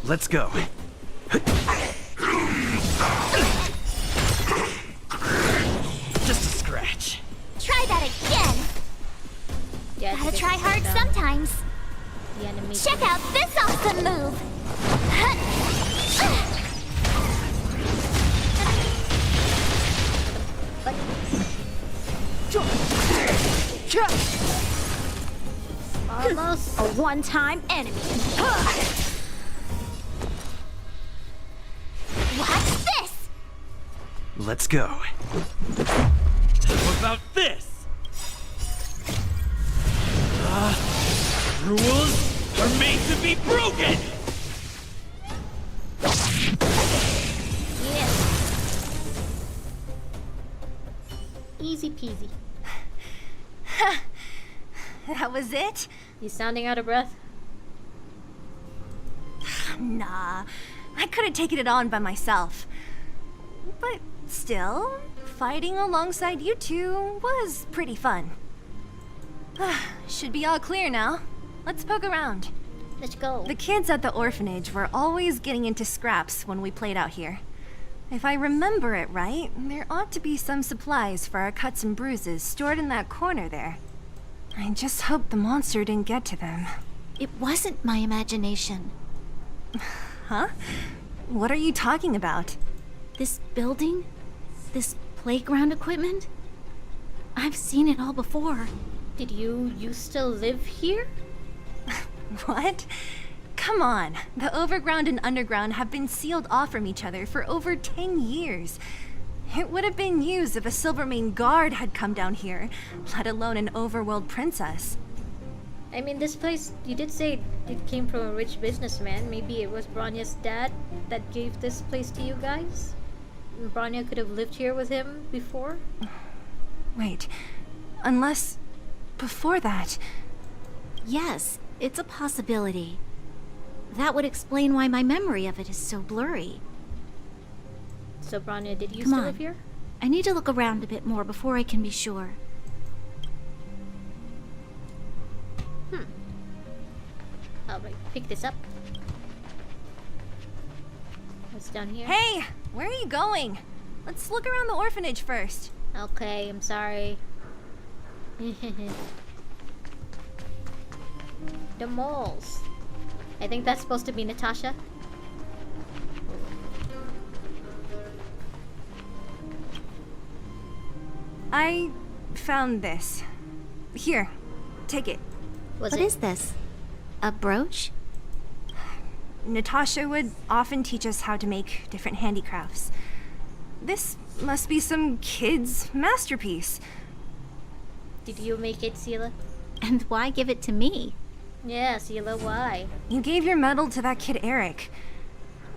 Let's go. gotta try hard sometimes. The animation. Check out this awesome move! Almost a one-time enemy. What's this? Let's go. What about this? Rules are made to be broken! Yeah. Easy peasy. That was it? You sounding out of breath? Nah, I could have taken it on by myself. But still, fighting alongside you two was pretty fun. Should be all clear now. Let's poke around. Let's go. The kids at the orphanage were always getting into scraps when we played out here. If I remember it right, there ought to be some supplies for our cuts and bruises stored in that corner there. I just hope the monster didn't get to them. It wasn't my imagination. Huh? What are you talking about? This building? This playground equipment? I've seen it all before. Did you used to live here? What? Come on. The overground and underground have been sealed off from each other for over 10 years. It would have been news if a Silvermane guard had come down here, let alone an overworld princess. I mean, this place, you did say it came from a rich businessman. Maybe it was Bronya's dad that gave this place to you guys? Bronya could have lived here with him before? Wait, unless before that... Yes, it's a possibility. That would explain why my memory of it is so blurry. So Bronya did used Come to on. live here? I need to look around a bit more before I can be sure. Alright, pick this up. What's down here? Hey, where are you going? Let's look around the orphanage first. Okay, I'm sorry. The moles. I think that's supposed to be Natasha. I found this. Here, take it. What is this? A brooch? Natasha would often teach us how to make different handicrafts. This must be some kid's masterpiece. Did you make it, Seele? And why give it to me? Yeah, Seele, why? You gave your medal to that kid Eric.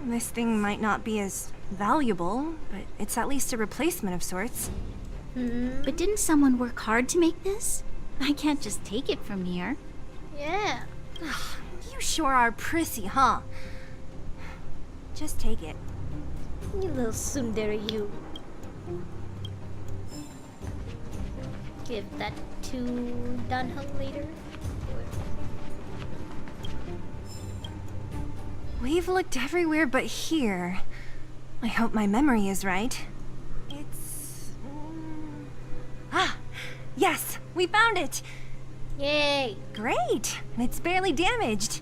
This thing might not be as valuable, but it's at least a replacement of sorts. But didn't someone work hard to make this? I can't just take it from here. Yeah. You sure are prissy, huh? Just take it. You little tsundere, you. Give that to Danhung later. We've looked everywhere but here. I hope my memory is right. It's... Ah! Yes! We found it! Yay! Great! And it's barely damaged.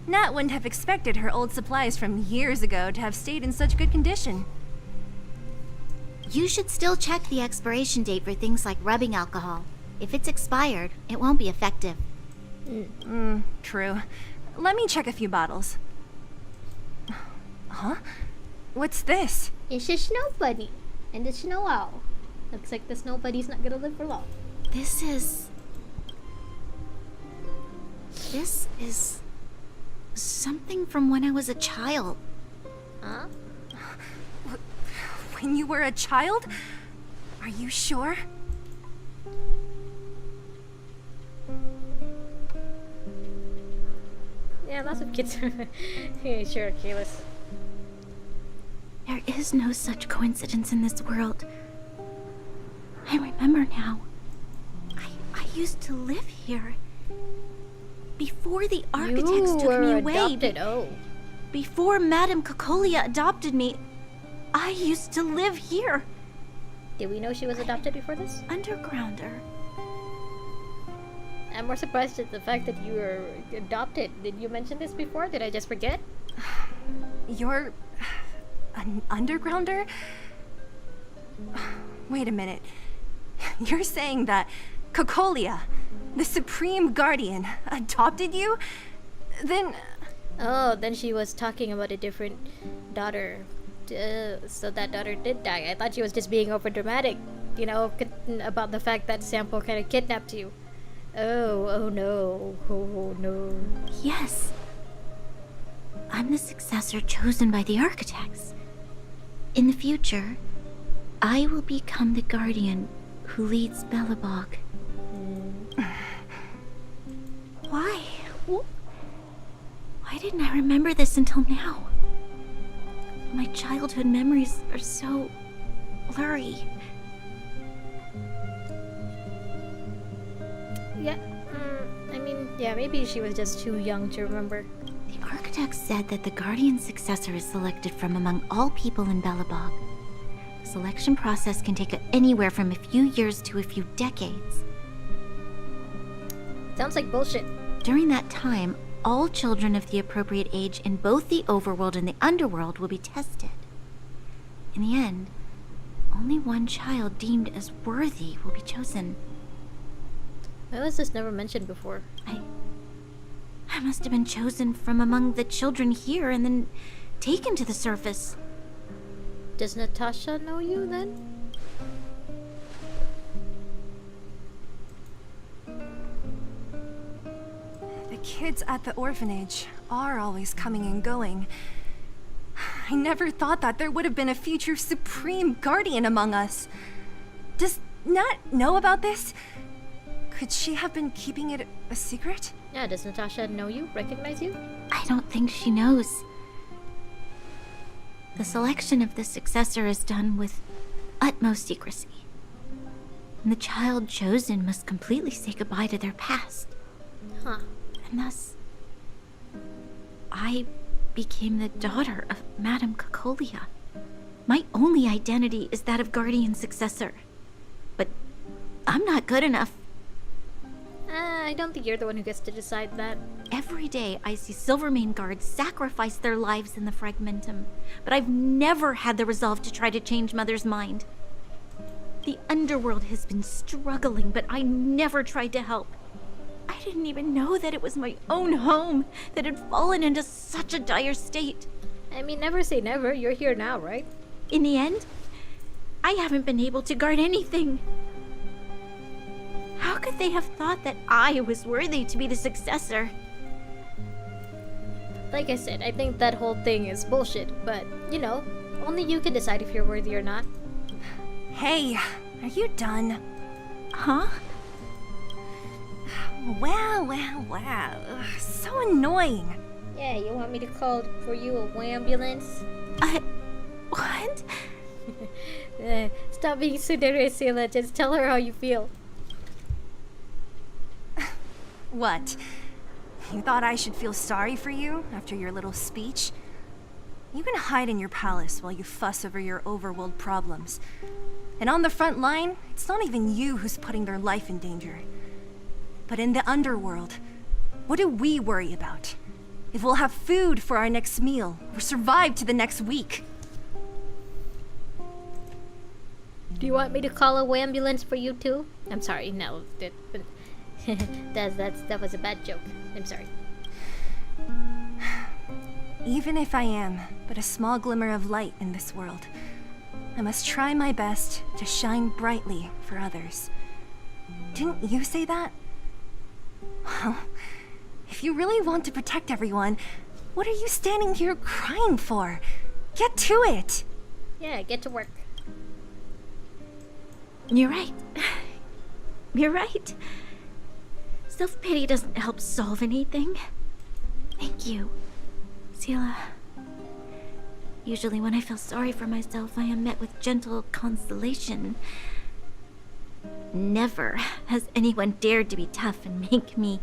Nat wouldn't have expected her old supplies from years ago to have stayed in such good condition. You should still check the expiration date for things like rubbing alcohol. If it's expired, it won't be effective. True. Let me check a few bottles. Huh? What's this? It's a snow bunny and the snow owl. Looks like the snow bunny's not gonna live for long. This is something from when I was a child. Huh? When you were a child? Are you sure? Yeah, lots of kids are sure careless. There is no such coincidence in this world. I remember now. I used to live here. Before the architects took me away. Adopted. Oh. Before Madame Cocolia adopted me, I used to live here. Did we know she was adopted before this? Undergrounder. I'm more surprised at the fact that you were adopted. Did you mention this before? Did I just forget? You're an undergrounder? Wait a minute. You're saying that Cocolia, the Supreme Guardian, adopted you? Then... Oh, then she was talking about a different daughter. So that daughter did die. I thought she was just being over dramatic, you know, about the fact that Sampo kind of kidnapped you. Oh no. Oh no. Yes. I'm the successor chosen by the architects. In the future, I will become the guardian who leads Belobog. Why? Why didn't I remember this until now? My childhood memories are so blurry. Yeah, I mean, yeah, maybe she was just too young to remember. The architects said that the guardian successor is selected from among all people in Belobog. The selection process can take anywhere from a few years to a few decades. Sounds like bullshit. During that time, all children of the appropriate age in both the overworld and the underworld will be tested. In the end, only one child deemed as worthy will be chosen. Why was this never mentioned before? I must have been chosen from among the children here and then taken to the surface. Does Natasha know you then? The kids at the orphanage are always coming and going. I never thought that there would have been a future Supreme Guardian among us. Does Nat know about this? Could she have been keeping it a secret? Yeah, does Natasha know you? Recognize you? I don't think she knows. The selection of the successor is done with utmost secrecy. And the child chosen must completely say goodbye to their past. Huh. And thus, I became the daughter of Madame Cocolia. My only identity is that of guardian successor. But I'm not good enough. I don't think you're the one who gets to decide that. Every day I see Silvermane guards sacrifice their lives in the Fragmentum, but I've never had the resolve to try to change Mother's mind. The underworld has been struggling, but I never tried to help. I didn't even know that it was my own home that had fallen into such a dire state. I mean, never say never. You're here now, right? In the end, I haven't been able to guard anything. How could they have thought that I was worthy to be the successor? Like I said, I think that whole thing is bullshit, but, you know, only you can decide if you're worthy or not. Hey, are you done? Huh? Wow. Ugh, so annoying. Yeah, you want me to call for you a ambulance? What? Stop being tsundere, Seele. Just tell her how you feel. What? You thought I should feel sorry for you after your little speech? You can hide in your palace while you fuss over your overworld problems. And on the front line, it's not even you who's putting their life in danger. But in the underworld, what do we worry about? If we'll have food for our next meal, or survive to the next week. Do you want me to call a ambulance for you too? I'm sorry, no. That was a bad joke. I'm sorry. Even if I am but a small glimmer of light in this world, I must try my best to shine brightly for others. Didn't you say that? Well, if you really want to protect everyone, what are you standing here crying for? Get to it! Yeah, get to work. You're right. You're right. Self-pity doesn't help solve anything. Thank you, Seele. Usually when I feel sorry for myself, I am met with gentle consolation. Never has anyone dared to be tough and make me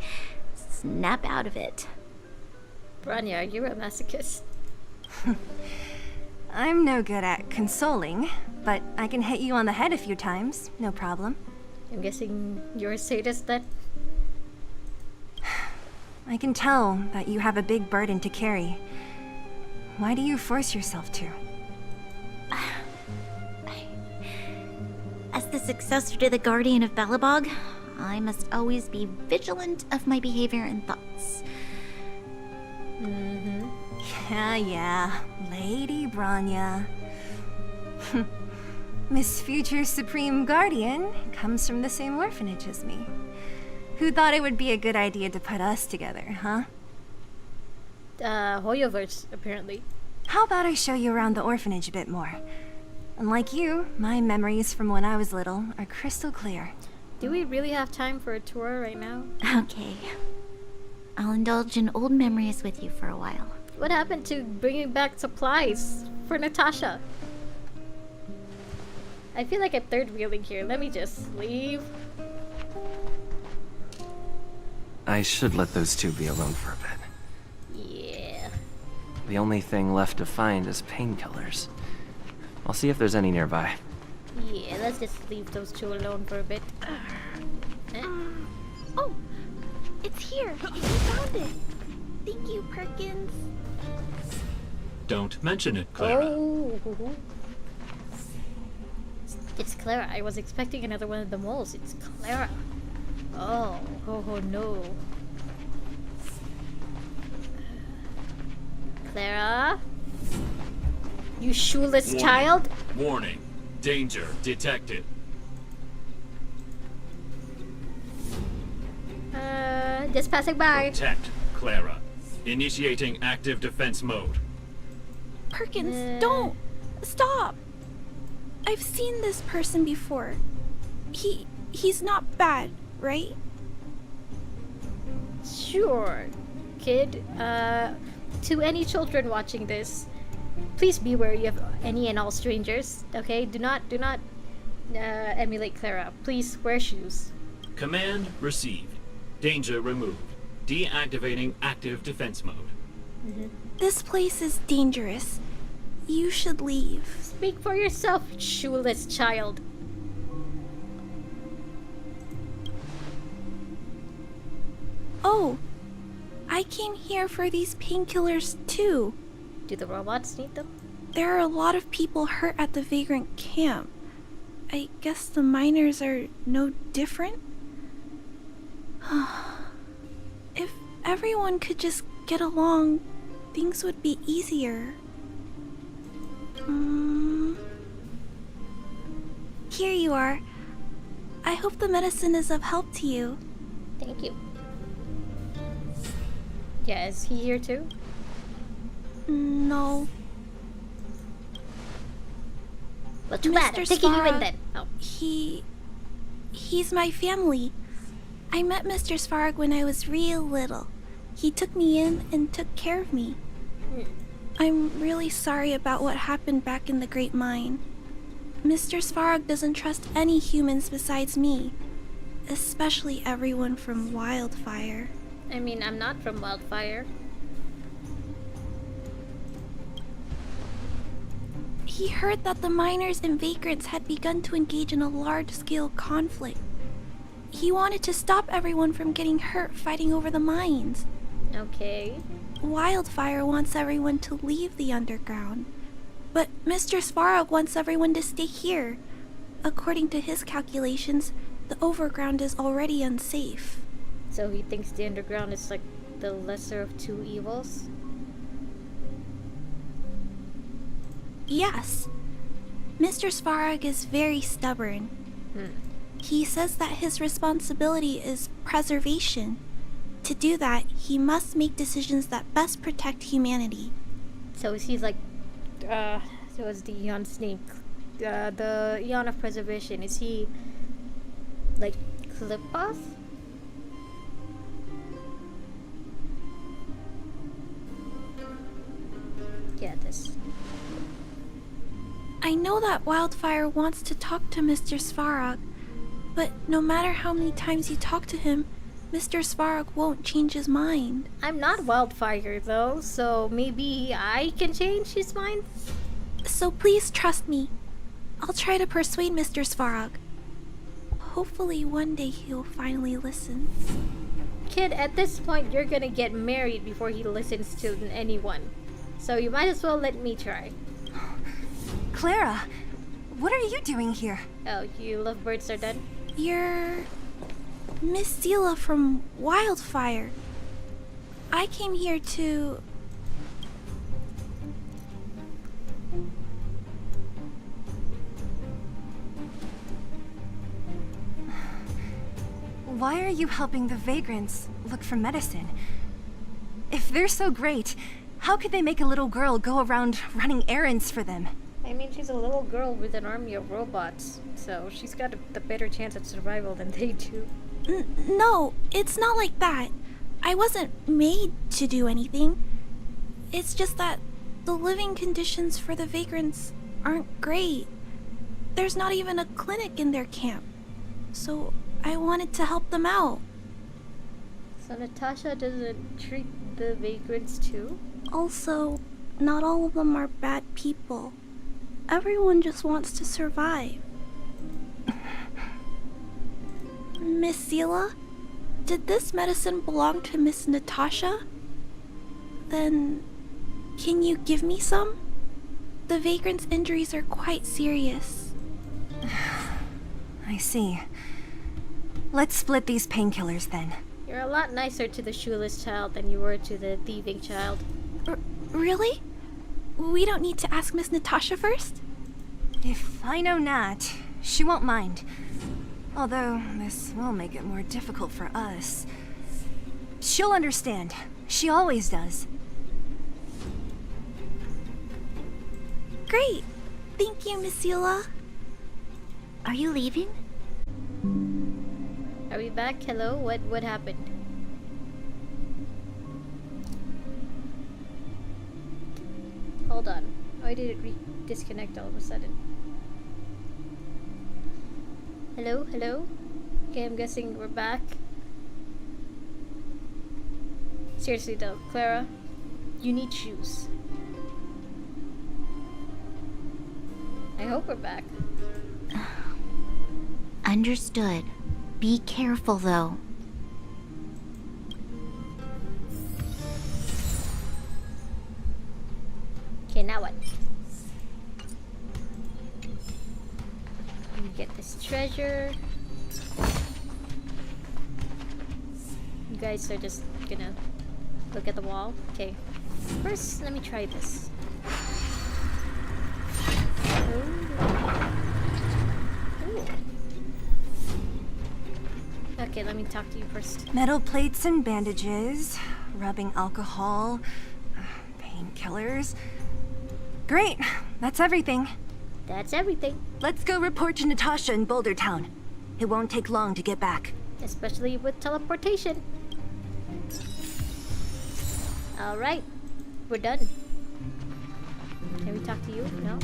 snap out of it. Branya, you're a masochist. I'm no good at consoling, but I can hit you on the head a few times, no problem. I'm guessing you're a sadist then? I can tell that you have a big burden to carry. Why do you force yourself to? As the successor to the Guardian of Belobog, I must always be vigilant of my behavior and thoughts. Yeah, Lady Bronya. Miss Future Supreme Guardian comes from the same orphanage as me. Who thought it would be a good idea to put us together, huh? HoyoVerse, apparently. How about I show you around the orphanage a bit more? Unlike you, my memories from when I was little are crystal clear. Do we really have time for a tour right now? Okay. I'll indulge in old memories with you for a while. What happened to bringing back supplies for Natasha? I feel like I'm third wheeling here. Let me just leave. I should let those two be alone for a bit. Yeah. The only thing left to find is painkillers. I'll see if there's any nearby. Yeah, let's just leave those two alone for a bit. Oh, it's here. You found it. Thank you, Perkins. Don't mention it, Clara. Oh. It's Clara. I was expecting another one of the moles. It's Clara. Oh, oh no. Clara? You shoeless Warning. child? Warning. Danger detected. Just passing by. Protect Clara. Initiating active defense mode. Perkins, don't! Stop! I've seen this person before. He's not bad, right? Sure, kid. To any children watching this, please be wary of any and all strangers. Okay, do not emulate Clara. Please wear shoes. Command received. Danger removed. Deactivating active defense mode. This place is dangerous. You should leave. Speak for yourself, shoeless child. Oh, I came here for these painkillers too. Do the robots need them? There are a lot of people hurt at the Vagrant camp. I guess the miners are no different? If everyone could just get along, things would be easier. Here you are. I hope the medicine is of help to you. Thank you. Yeah, is he here too? No. Well, too bad. I'm taking you in then. Oh. He's my family. I met Mr. Svarog when I was real little. He took me in and took care of me. I'm really sorry about what happened back in the Great Mine. Mr. Svarog doesn't trust any humans besides me, especially everyone from Wildfire. I mean, I'm not from Wildfire. He heard that the miners and vagrants had begun to engage in a large-scale conflict. He wanted to stop everyone from getting hurt fighting over the mines. Okay. Wildfire wants everyone to leave the underground, but Mr. Svarog wants everyone to stay here. According to his calculations, the overground is already unsafe. So he thinks the underground is like the lesser of two evils? Yes. Mr. Svarog is very stubborn. He says that his responsibility is preservation. To do that, he must make decisions that best protect humanity. So is he like, so is the Eon's name, the Eon of Preservation, is he like Klippas? Yeah, this. I know that Wildfire wants to talk to Mr. Svarog, but no matter how many times you talk to him, Mr. Svarog won't change his mind. I'm not Wildfire though, so maybe I can change his mind? So please trust me. I'll try to persuade Mr. Svarog. Hopefully one day he'll finally listen. kid, at this point, you're gonna get married before he listens to anyone. So you might as well let me try. Clara, what are you doing here? Oh, you lovebirds are done? You're Miss Seele from Wildfire. I came here to... Why are you helping the vagrants look for medicine? If they're so great, how could they make a little girl go around running errands for them? I mean, she's a little girl with an army of robots, so she's got the better chance at survival than they do. No, it's not like that. I wasn't made to do anything. It's just that the living conditions for the vagrants aren't great. There's not even a clinic in their camp. So I wanted to help them out. So Natasha doesn't treat the vagrants too? Also, not all of them are bad people. Everyone just wants to survive. Miss Seele, did this medicine belong to Miss Natasha? Then, can you give me some? The vagrant's injuries are quite serious. I see. Let's split these painkillers then. You're a lot nicer to the shoeless child than you were to the thieving child. Really? We don't need to ask Miss Natasha first? If I know Nat, she won't mind. Although, this will make it more difficult for us. She'll understand. She always does. Great! Thank you, Miss Seele. Are you leaving? Are we back? Hello? What happened? Hold on. Why did it disconnect all of a sudden? Hello? Hello? Okay, I'm guessing we're back. Seriously though, Clara, you need shoes. I hope we're back. Understood. Be careful, though. Okay, now what? Let me get this treasure. You guys are just gonna look at the wall. Okay. First, let me try this. Ooh. Okay, let me talk to you first. Metal plates and bandages, rubbing alcohol, painkillers. Great, that's everything. That's everything. Let's go report to Natasha in Boulder Town. It won't take long to get back. Especially with teleportation. Alright, we're done. Can we talk to you? No?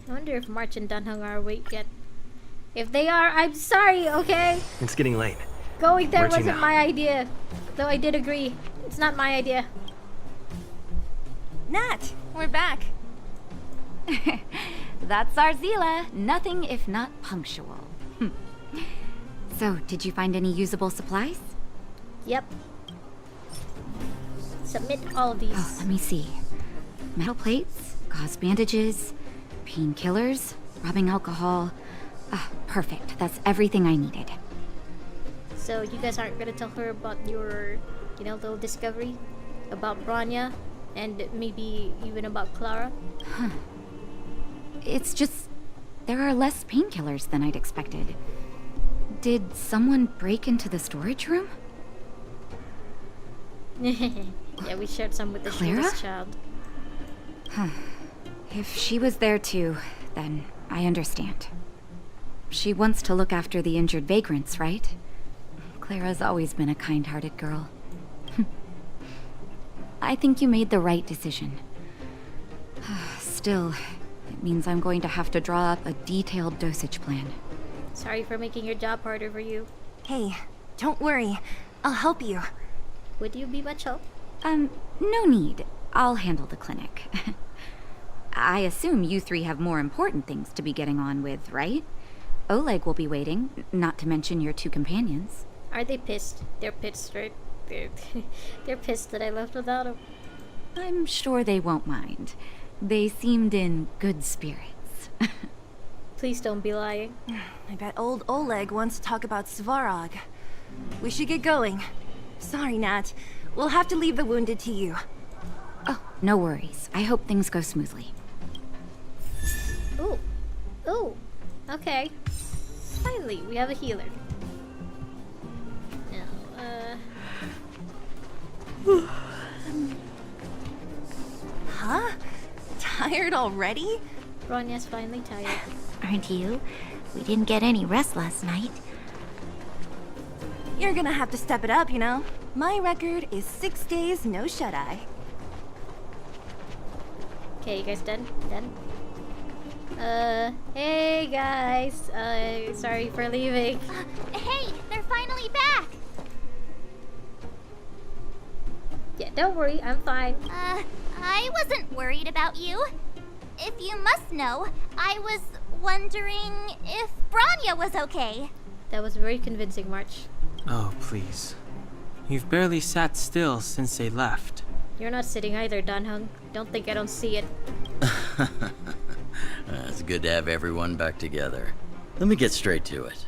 I wonder if March and Dunhung are awake yet. If they are, I'm sorry, okay? It's getting late. Going there Where'd you wasn't know? my idea. Though I did agree. It's not my idea. Nat, we're back. That's our Seele. Nothing if not punctual. So, did you find any usable supplies? Yep. Submit all of these. Oh, let me see. Metal plates, gauze bandages, painkillers, rubbing alcohol. Perfect. That's everything I needed. So you guys aren't gonna tell her about your, little discovery about Branya, and maybe even about Clara? Huh. It's just, there are less painkillers than I'd expected. Did someone break into the storage room? Yeah, we shared some with the Clara? shoeless child. Huh. If she was there too, then I understand. She wants to look after the injured vagrants, right? Clara's always been a kind-hearted girl. I think you made the right decision. Still, it means I'm going to have to draw up a detailed dosage plan. Sorry for making your job harder for you. Hey, don't worry. I'll help you. Would you be much help? No need. I'll handle the clinic. I assume you three have more important things to be getting on with, right? Oleg will be waiting, not to mention your two companions. Are they pissed? They're pissed, right? They're pissed that I left without them. I'm sure they won't mind. They seemed in good spirits. Please don't be lying. I bet old Oleg wants to talk about Svarog. We should get going. Sorry, Nat. We'll have to leave the wounded to you. Oh, no worries. I hope things go smoothly. Ooh. Ooh. Okay. Finally, we have a healer. Now, Huh? Tired already? Ronya's finally tired. Aren't you? We didn't get any rest last night. You're gonna have to step it up, you know? My record is 6 days, no shut-eye. Okay, you guys done? Done? Hey guys. Sorry for leaving. Hey, they're finally back! Yeah, don't worry, I'm fine. I wasn't worried about you. If you must know, I was wondering if Branya was okay. That was very convincing, March. Oh, please. You've barely sat still since they left. You're not sitting either, Danhung. Don't think I don't see it. It's good to have everyone back together. Let me get straight to it.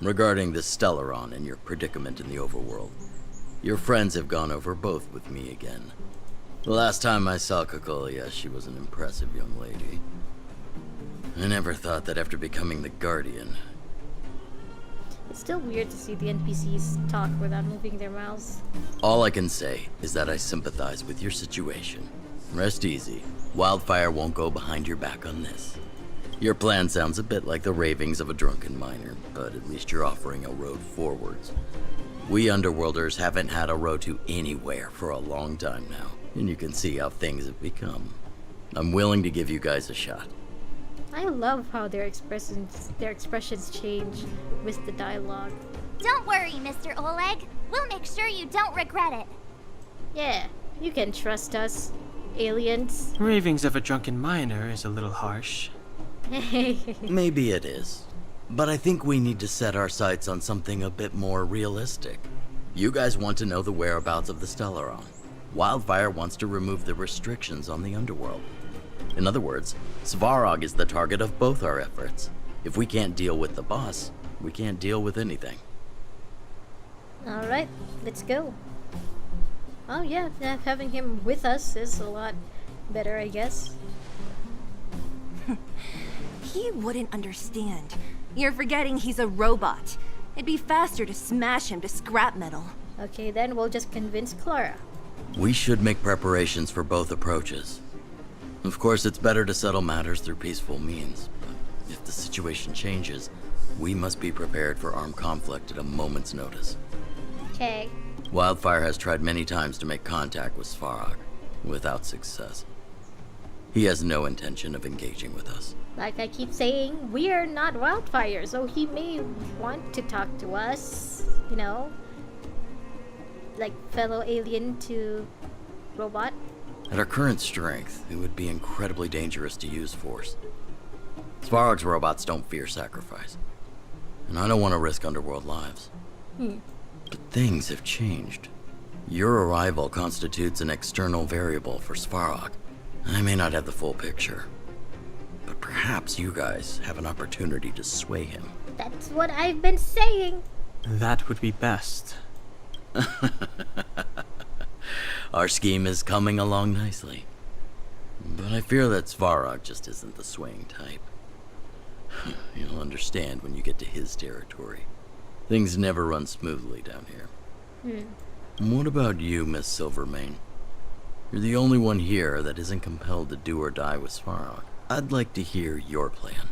Regarding the Stellaron and your predicament in the overworld, your friends have gone over both with me again. The last time I saw Kokolia, she was an impressive young lady. I never thought that after becoming the Guardian... It's still weird to see the NPCs talk without moving their mouths. All I can say is that I sympathize with your situation. Rest easy. Wildfire won't go behind your back on this. Your plan sounds a bit like the ravings of a drunken miner, but at least you're offering a road forwards. We Underworlders haven't had a road to anywhere for a long time now, and you can see how things have become. I'm willing to give you guys a shot. I love how their expressions change with the dialogue. Don't worry, Mr. Oleg. We'll make sure you don't regret it. Yeah, you can trust us, aliens. Ravings of a drunken miner is a little harsh. Maybe it is. But I think we need to set our sights on something a bit more realistic. You guys want to know the whereabouts of the Stellaron. Wildfire wants to remove the restrictions on the Underworld. In other words, Svarog is the target of both our efforts. If we can't deal with the boss, we can't deal with anything. Alright, let's go. Oh yeah, having him with us is a lot better, I guess. He wouldn't understand. You're forgetting he's a robot. It'd be faster to smash him to scrap metal. Okay, then we'll just convince Clara. We should make preparations for both approaches. Of course, it's better to settle matters through peaceful means, but if the situation changes, we must be prepared for armed conflict at a moment's notice. Okay. Wildfire has tried many times to make contact with Svarog, without success. He has no intention of engaging with us. Like I keep saying, we are not Wildfire, so he may want to talk to us, you know? Like fellow alien to robot. At our current strength, it would be incredibly dangerous to use force. Svarog's robots don't fear sacrifice. And I don't want to risk Underworld lives. But things have changed. Your arrival constitutes an external variable for Svarog. I may not have the full picture. But perhaps you guys have an opportunity to sway him. That's what I've been saying. That would be best. Our scheme is coming along nicely. But I fear that Svarog just isn't the swaying type. You'll understand when you get to his territory. Things never run smoothly down here. What about you, Miss Silvermane? You're the only one here that isn't compelled to do or die with Svarog. I'd like to hear your plan.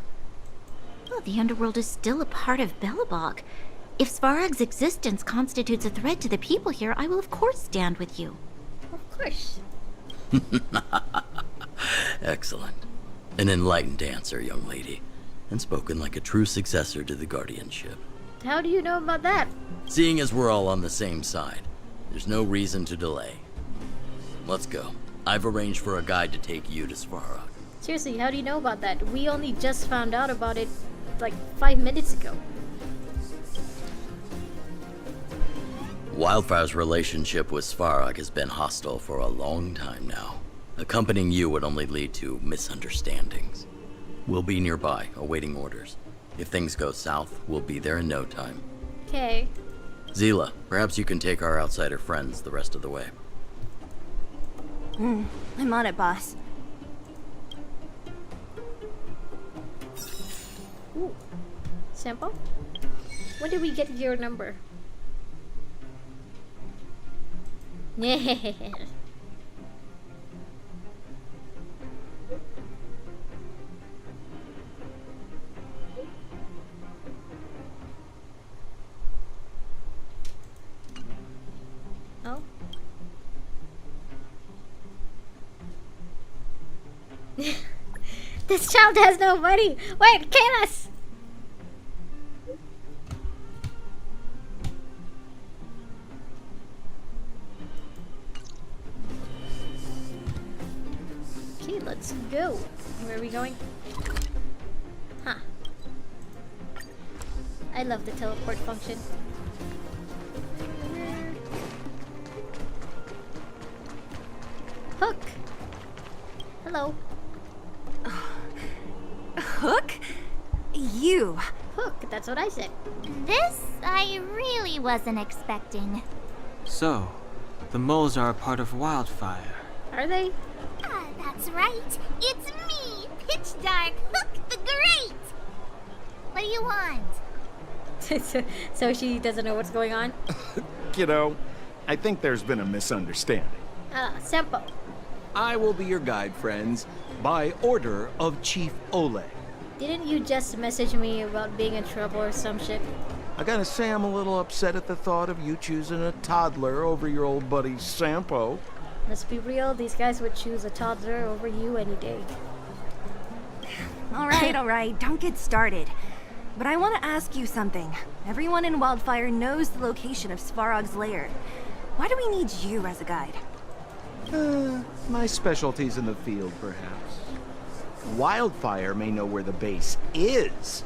Well, the Underworld is still a part of Belobog. If Svarog's existence constitutes a threat to the people here, I will of course stand with you. Of course. Excellent. An enlightened answer, young lady. And spoken like a true successor to the guardianship. How do you know about that? Seeing as we're all on the same side, there's no reason to delay. Let's go. I've arranged for a guide to take you to Svarog. Seriously, how do you know about that? We only just found out about it like 5 minutes ago. Wildfire's relationship with Svarog has been hostile for a long time now. Accompanying you would only lead to misunderstandings. We'll be nearby, awaiting orders. If things go south, we'll be there in no time. Okay. Seele, perhaps you can take our outsider friends the rest of the way. I'm on it, boss. Ooh. Sample? When did we get your number? Yeah. Oh. This child has no money. Wait, Kayla's. Okay, let's go. Where are we going? Huh. I love the teleport function. Hook. Hello. Hook? You. Hook, that's what I said. This I really wasn't expecting. So, the moles are a part of Wildfire. Are they? That's right. It's me, Pitch Dark Hook the Great. What do you want? So she doesn't know what's going on? Kiddo, I think there's been a misunderstanding. Sempo. I will be your guide, friends, by order of Chief Ole. Didn't you just message me about being in trouble or some shit? I gotta say I'm a little upset at the thought of you choosing a toddler over your old buddy Sampo. Let's be real, these guys would choose a toddler over you any day. All right, don't get started. But I want to ask you something. Everyone in Wildfire knows the location of Svarog's lair. Why do we need you as a guide? My specialty's in the field, perhaps. Wildfire may know where the base is,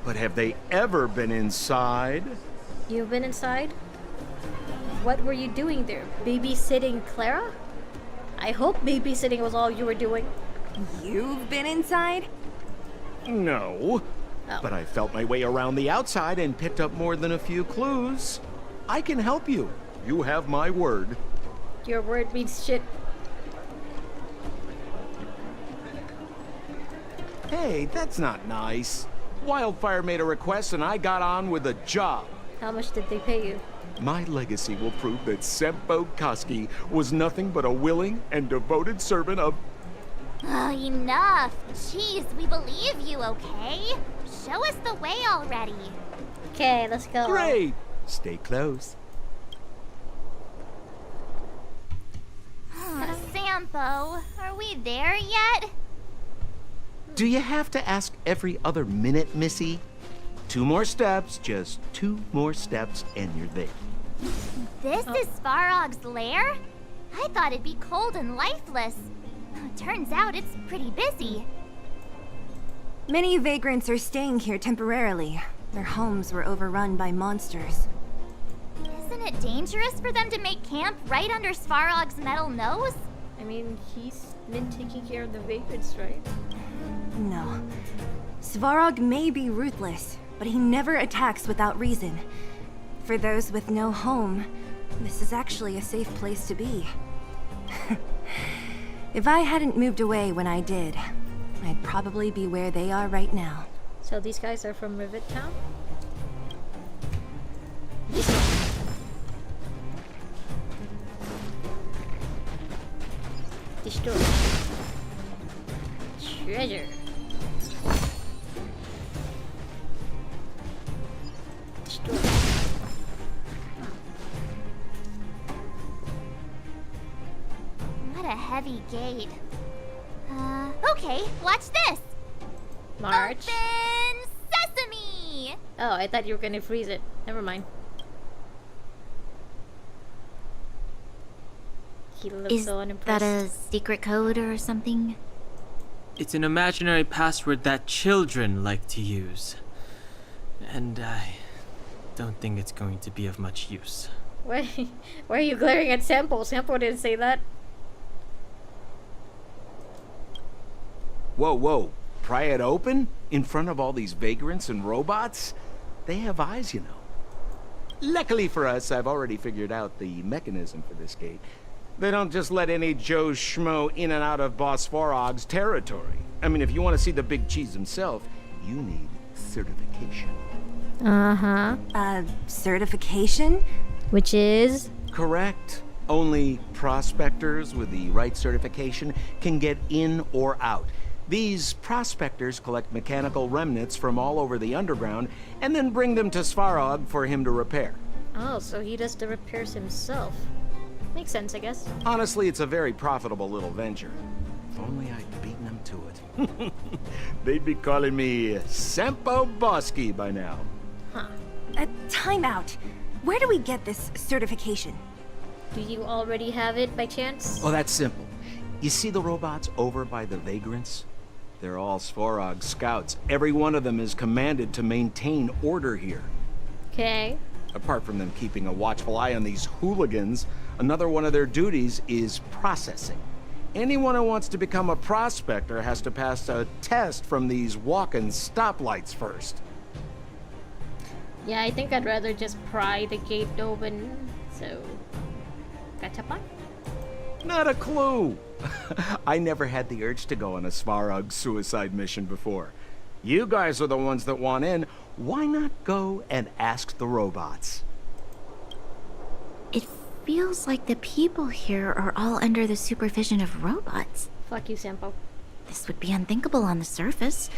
but have they ever been inside? You've been inside? What were you doing there? Babysitting Clara? I hope babysitting was all you were doing. You've been inside? No. Oh. But I felt my way around the outside and picked up more than a few clues. I can help you. You have my word. Your word means shit. Hey, that's not nice. Wildfire made a request and I got on with the job. How much did they pay you? My legacy will prove that Sempo Koski was nothing but a willing and devoted servant of... Oh, enough. Jeez, we believe you, okay? Show us the way already. Okay, let's go. Great! Stay close. Sampo, are we there yet? Do you have to ask every other minute, Missy? 2 more steps, just 2 more steps, and you're there. This is Svarog's lair? I thought it'd be cold and lifeless. Turns out it's pretty busy. Many vagrants are staying here temporarily. Their homes were overrun by monsters. Isn't it dangerous for them to make camp right under Svarog's metal nose? I mean, he's been taking care of the vagrants, right? No. Svarog may be ruthless, but he never attacks without reason. For those with no home, this is actually a safe place to be. If I hadn't moved away when I did, I'd probably be where they are right now. So these guys are from Rivet Town? Destroy. Treasure. Destroy. What a heavy gate. Okay, watch this. March. Open sesame! Oh, I thought you were gonna freeze it. Never mind. He looks Is so unimpressed. that a secret code or something? It's an imaginary password that children like to use. And I don't think it's going to be of much use. Why are you glaring at Sampo? Sampo didn't say that. Whoa, whoa. Pry it open? In front of all these vagrants and robots? They have eyes, you know. Luckily for us, I've already figured out the mechanism for this gate. They don't just let any Joe Schmo in and out of Boss Farog's territory. I mean, if you want to see the big cheese himself, you need certification. Certification? Which is? Correct. Only prospectors with the right certification can get in or out. These prospectors collect mechanical remnants from all over the underground and then bring them to Svarog for him to repair. Oh, so he does the repairs himself. Makes sense, I guess. Honestly, it's a very profitable little venture. If only I'd beaten them to it. They'd be calling me Sampo Bosky by now. Huh. Time out. Where do we get this certification? Do you already have it by chance? Oh, that's simple. You see the robots over by the vagrants? They're all Svarog scouts. Every one of them is commanded to maintain order here. Okay. Apart from them keeping a watchful eye on these hooligans, another one of their duties is processing. Anyone who wants to become a prospector has to pass a test from these walk-in stoplights first. Yeah, I think I'd rather just pry the gate open, so... Gachapon? Not a clue! I never had the urge to go on a Svarog suicide mission before. You guys are the ones that want in. Why not go and ask the robots? It feels like the people here are all under the supervision of robots. Fuck you, Sampo. This would be unthinkable on the surface.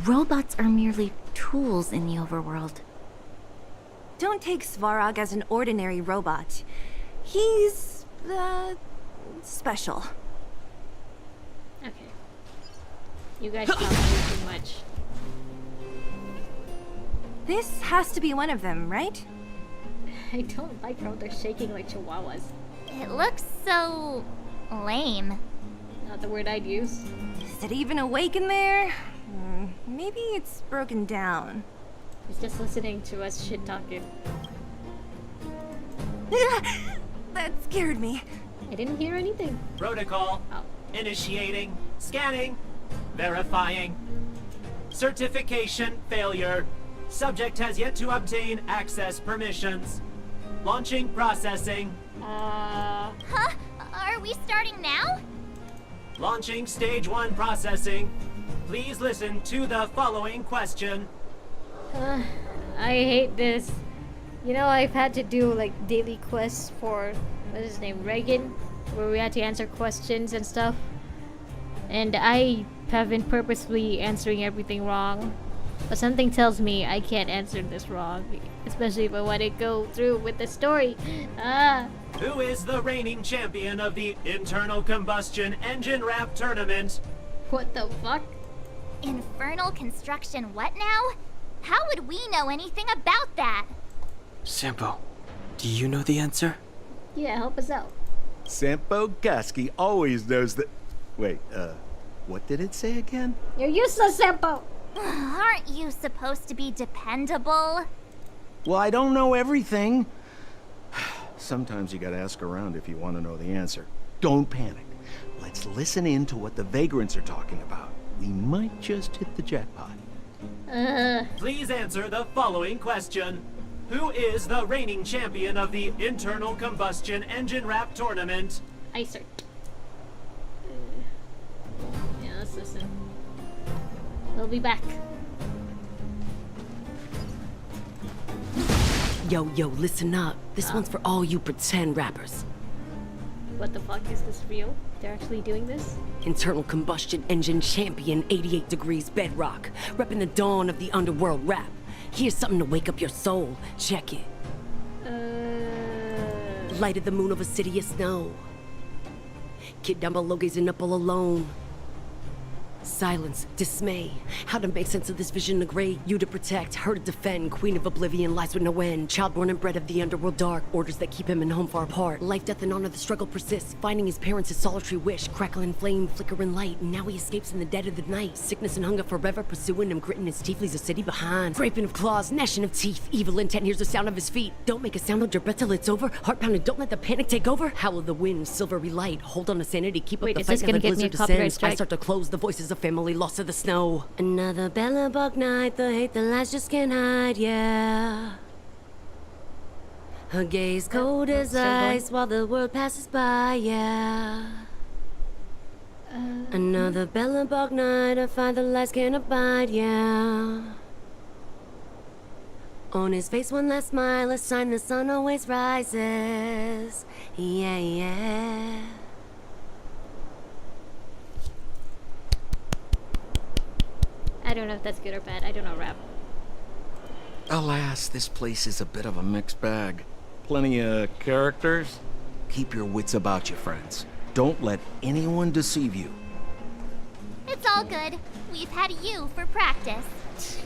Robots are merely tools in the overworld. Don't take Svarog as an ordinary robot. He's, special. Okay. You guys talk way too much. This has to be one of them, right? I don't like how they're shaking like chihuahuas. It looks so... lame. Not the word I'd use. Is it even awake in there? Maybe it's broken down. He's just listening to us shit talking. That scared me. I didn't hear anything. Protocol. Oh. Initiating. Scanning. Verifying. Certification failure. Subject has yet to obtain access permissions. Launching processing. Huh? Are we starting now? Launching stage 1 processing. Please listen to the following question. I hate this. You know, I've had to do like daily quests for, what's his name, Reagan, where we had to answer questions and stuff. And I have been purposely answering everything wrong. But something tells me I can't answer this wrong, especially if I want to go through with the story. Who is the reigning champion of the Internal Combustion Engine Rap Tournament? What the fuck? Infernal construction what now? How would we know anything about that? Sampo, do you know the answer? Yeah, help us out. Sampo Gasky always knows that... Wait, what did it say again? You're useless, Sampo! Aren't you supposed to be dependable? Well, I don't know everything. Sometimes you gotta ask around if you want to know the answer. Don't panic. Let's listen in to what the vagrants are talking about. We might just hit the jackpot. Please answer the following question. Who is the reigning champion of the Internal Combustion Engine Rap Tournament? Icer. Yeah, let's listen. We'll be back. Yo, listen up. This one's for all you pretend rappers. What the fuck, is this real? They're actually doing this? Internal Combustion Engine Champion, 88 Degrees Bedrock, repping the dawn of the underworld rap. Here's something to wake up your soul. Check it. Light of the moon of a city of snow. Kid down below gazing up all alone. Silence, dismay. How to make sense of this vision of gray? You to protect, her to defend. Queen of oblivion, lies with no end. Child born and bred of the underworld dark. Orders that keep him and home far apart. Life, death, and honor, the struggle persists. Finding his parents, his solitary wish. Crackling flame, flickering light. And now he escapes in the dead of the night. Sickness and hunger forever pursuing him. Gritting his teeth, leaves a city behind. Scraping of claws, gnashing of teeth. Evil intent hears the sound of his feet. Don't make a sound, hold your breath till it's over. Heart pounding, don't let the panic take over. Howl of the wind, silvery light. Hold on to sanity, keep Wait, up is the this fight. gonna Now the get me a blizzard copyright descends. strike? I start to close, the voices of family lost to the snow. Another bellabug night, the hate, the lies just can't hide, yeah. Her gaze cold as ice while the world passes by, yeah. Another bellabug night, I find the lies can't abide, yeah. On his face one last smile, a sign the sun always rises, yeah, yeah. I don't know if that's good or bad. I don't know rap. Alas, this place is a bit of a mixed bag. Plenty of characters. Keep your wits about you, friends. Don't let anyone deceive you. It's all good. We've had you for practice.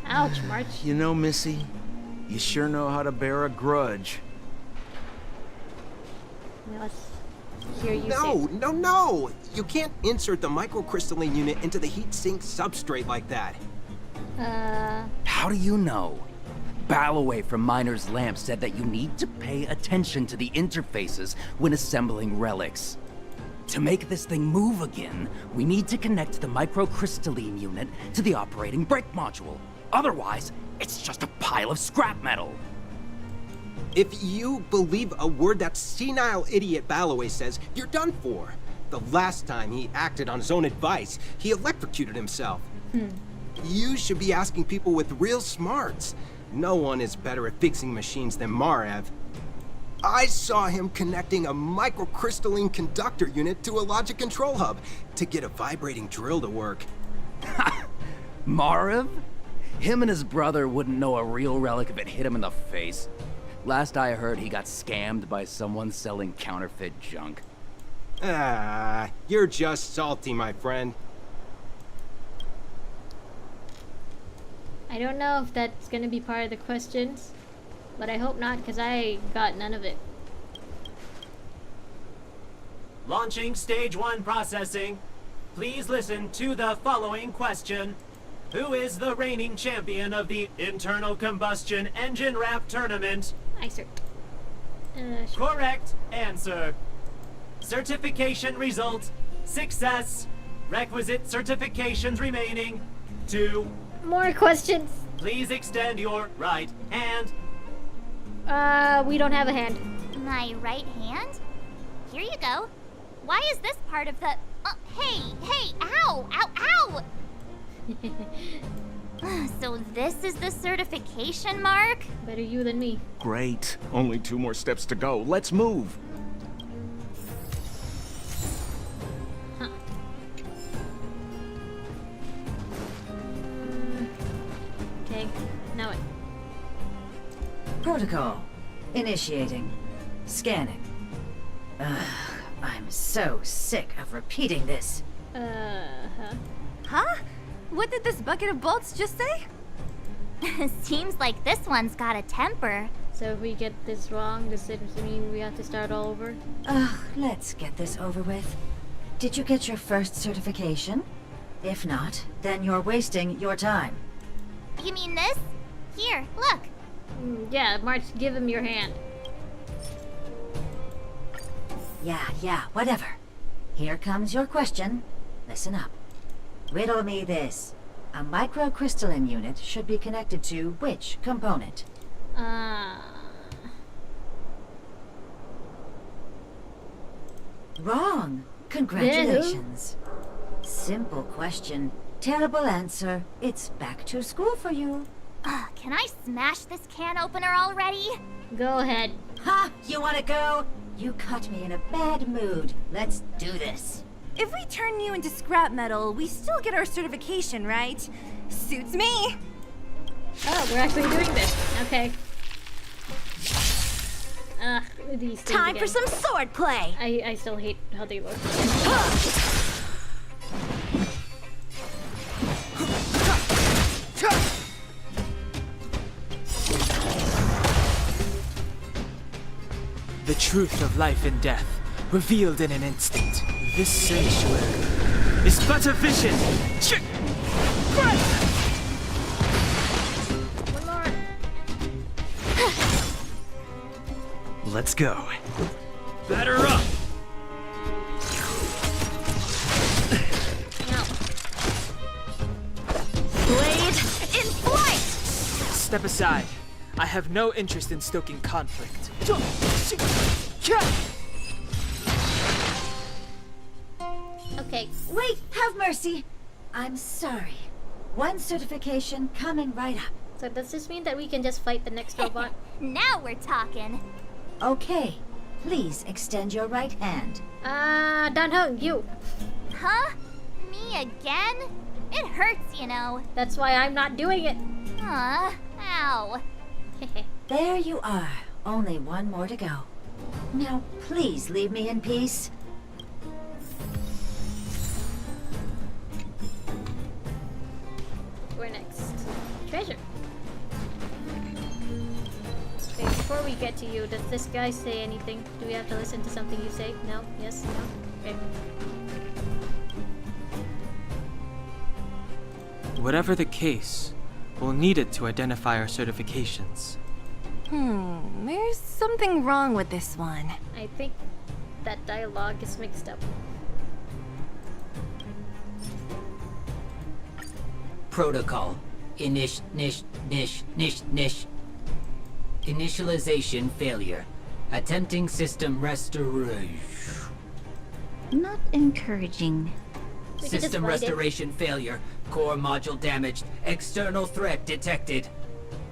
Ouch, March. You know, Missy, you sure know how to bear a grudge. Let's hear you No, say. no! You can't insert the microcrystalline unit into the heat sink substrate like that. How do you know? Balloway from Miner's Lamp said that you need to pay attention to the interfaces when assembling relics. To make this thing move again, we need to connect the microcrystalline unit to the operating brake module. Otherwise, it's just a pile of scrap metal. If you believe a word that senile idiot Balloway says, you're done for. The last time he acted on his own advice, he electrocuted himself. You should be asking people with real smarts. No one is better at fixing machines than Marev. I saw him connecting a microcrystalline conductor unit to a logic control hub to get a vibrating drill to work. Marev? Him and his brother wouldn't know a real relic if it hit him in the face. Last I heard, he got scammed by someone selling counterfeit junk. Ah, you're just salty, my friend. I don't know if that's gonna be part of the questions, but I hope not, because I got none of it. Launching stage 1 processing. Please listen to the following question. Who is the reigning champion of the Internal Combustion Engine Wrap Tournament? Sure. Correct answer. Certification result. Success. Requisite certifications remaining. 2. More questions. Please extend your right hand. We don't have a hand. My right hand? Here you go. Why is this part of the... hey, ow, ow, ow! So this is the certification mark? Better you than me. Great. Only 2 more steps to go. Let's move. Okay, now what? Protocol. Initiating. Scanning. Ugh, I'm so sick of repeating this. Huh? What did this bucket of bolts just say? Seems like this one's got a temper. So if we get this wrong, does it mean we have to start all over? Ugh, let's get this over with. Did you get your first certification? If not, then you're wasting your time. You mean this? Here, look. Yeah, March, give him your hand. Yeah, whatever. Here comes your question. Listen up. Riddle me this. A microcrystalline unit should be connected to which component? Wrong. Congratulations. Simple question. Terrible answer. It's back to school for you. Can I smash this can opener already? Go ahead. Ha! You wanna go? You caught me in a bad mood. Let's do this. If we turn you into scrap metal, we still get our certification, right? Suits me. Oh, we're actually doing this. Okay. These things Time again. for some sword play. I still hate how they look. truth of life and death, revealed in an instant. This sanctuary is but a vision. Let's go. Batter up! Blade in flight! Step aside. I have no interest in stoking conflict. Okay. Wait, have mercy. I'm sorry. One certification coming right up. So does this mean that we can just fight the next robot? Now we're talking. Okay, please extend your right hand. Danheng, you. Huh? Me again? It hurts, you know. That's why I'm not doing it. Ow. There you are. Only one more to go. Now, please leave me in peace. Where next? Treasure. Okay, before we get to you, does this guy say anything? Do we have to listen to something you say? No? Yes? No? Okay. Whatever the case, we'll need it to identify our certifications. There's something wrong with this one. I think that dialogue is mixed up. Protocol. Initialization failure. Attempting system restoration. Not encouraging. System restoration failure. Core module damaged. External threat detected.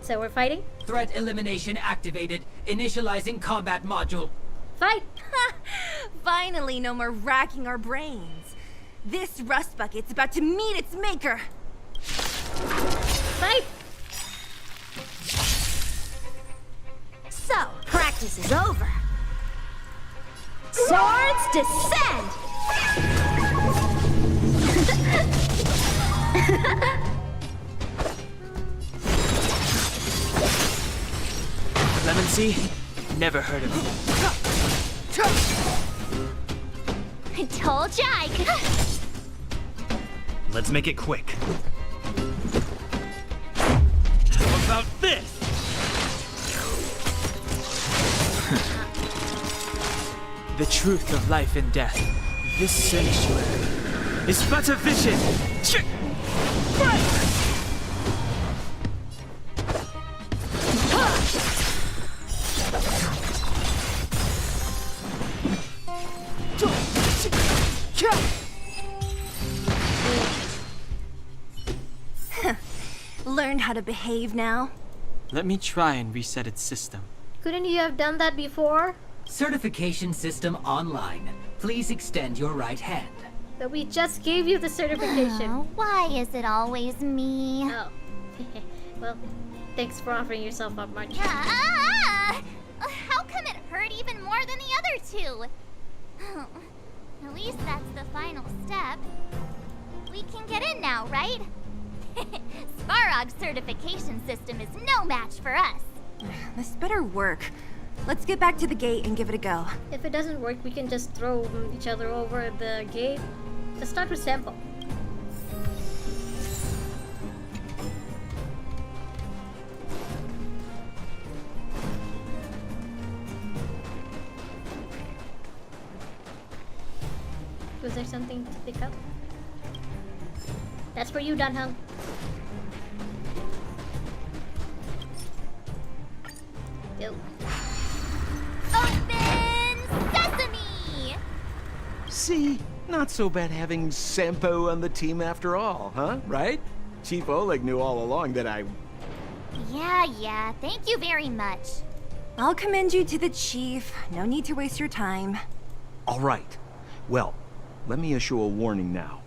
So we're fighting? Threat elimination activated. Initializing combat module. Fight! Finally, no more racking our brains. This rust bucket's about to meet its maker. Fight! So, practice is over. Swords descend! Clemency? Never heard of it. I told ya I could. Let's make it quick. How about this? The truth of life and death. This sanctuary is but a vision. Learned how to behave now? Let me try and reset its system. Couldn't you have done that before? Certification system online. Please extend your right hand. But we just gave you the certification. Why is it always me? Oh. Well, thanks for offering yourself up, March. How come it hurt even more than the other two? At least that's the final step. We can get in now, right? Svarog's certification system is no match for us. This better work. Let's get back to the gate and give it a go. If it doesn't work, we can just throw each other over the gate. Let's start with Sample. Was there something to pick up? That's for you, Danheng. Go. Open sesame! See? Not so bad having Sampo on the team after all, huh? Right? Chief Oleg knew all along that I... Yeah, thank you very much. I'll commend you to the chief. No need to waste your time. All right. Well, let me issue a warning now.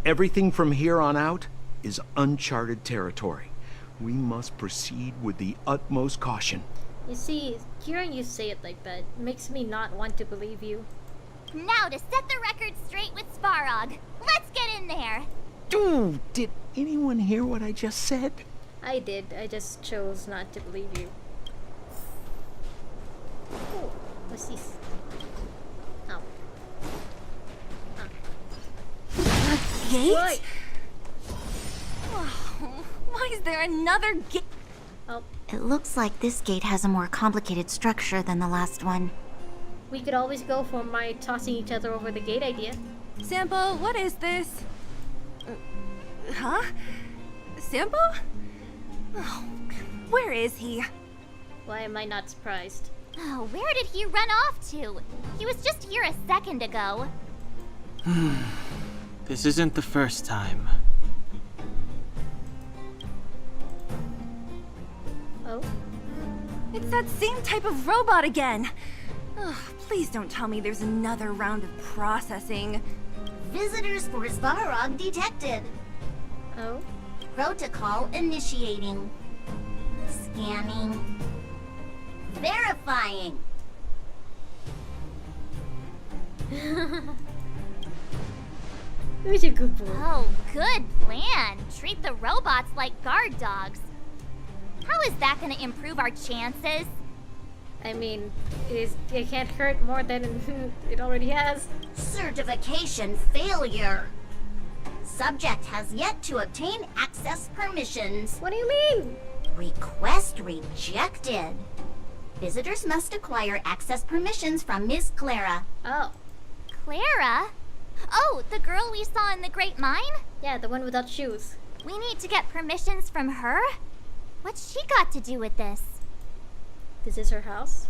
Everything from here on out is uncharted territory. We must proceed with the utmost caution. You see, hearing you say it like that makes me not want to believe you. Now to set the record straight with Svarog. Let's get in there. Dude, did anyone hear what I just said? I did. I just chose not to believe you. Oh, what's this? gate? Oh, why is there another gate? Oh. It looks like this gate has a more complicated structure than the last one. We could always go for my tossing each other over the gate idea. Sampo, what is this? Huh? Sampo? Oh, where is he? Why am I not surprised? Oh, where did he run off to? He was just here a second ago. This isn't the first time. Oh? It's that same type of robot again. Ugh, please don't tell me there's another round of processing. Visitors for Svarog detected. Oh? Protocol initiating. Scanning. Verifying. Who's a good boy? Oh, good plan. Treat the robots like guard dogs. How is that gonna improve our chances? I mean, it can't hurt more than it already has. Certification failure. Subject has yet to obtain access permissions. What do you mean? Request rejected. Visitors must acquire access permissions from Miss Clara. Oh. Clara? Oh, the girl we saw in the Great Mine? Yeah, the one without shoes. We need to get permissions from her? What's she got to do with this? This is her house?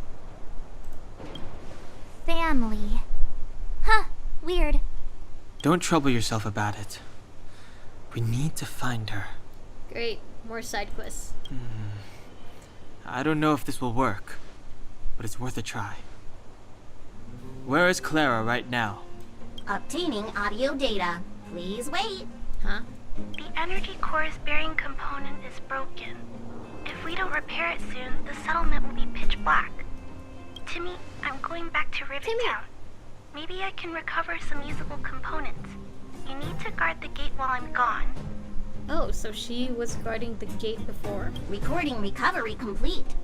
Family. Huh, weird. Don't trouble yourself about it. We need to find her. Great, more side quests. I don't know if this will work, but it's worth a try. Where is Clara right now? Obtaining audio data. Please wait. Huh? The energy core's bearing component is broken. If we don't repair it soon, the settlement will be pitch black. Timmy, I'm going back to Rivet Town. Maybe I can recover some usable components. You need to guard the gate while I'm gone. Oh, so she was guarding the gate before. Recording recovery complete.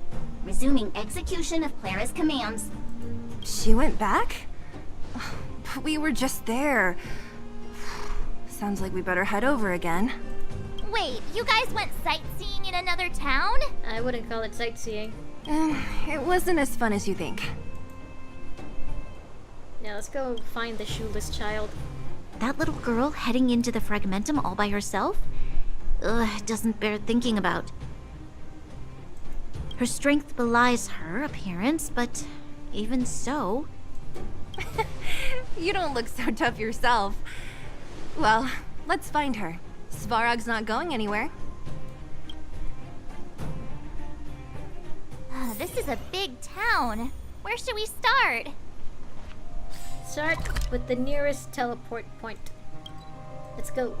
Resuming execution of Clara's commands. She went back? But we were just there. Sounds like we better head over again. Wait, you guys went sightseeing in another town? I wouldn't call it sightseeing. It wasn't as fun as you think. Now let's go find the shoeless child. That little girl heading into the Fragmentum all by herself? Ugh, it doesn't bear thinking about. Her strength belies her appearance, but even so... You don't look so tough yourself. Well, let's find her. Svarog's not going anywhere. This is a big town. Where should we start? Start with the nearest teleport point. Let's go.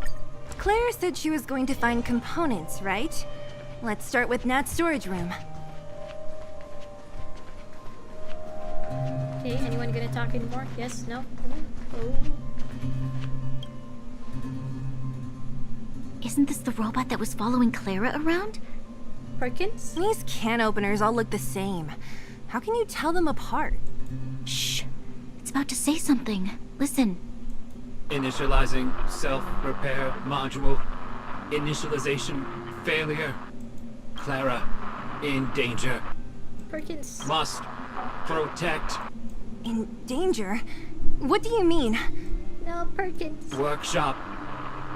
Clara said she was going to find components, right? Let's start with Nat's storage room. Okay, anyone gonna talk anymore? Yes? No? Oh. Isn't this the robot that was following Clara around? Perkins? These can openers all look the same. How can you tell them apart? Shh. It's about to say something. Listen. Initializing self-repair module. Initialization failure. Clara in danger. Perkins. Must protect. In danger? What do you mean? No, Perkins. Workshop.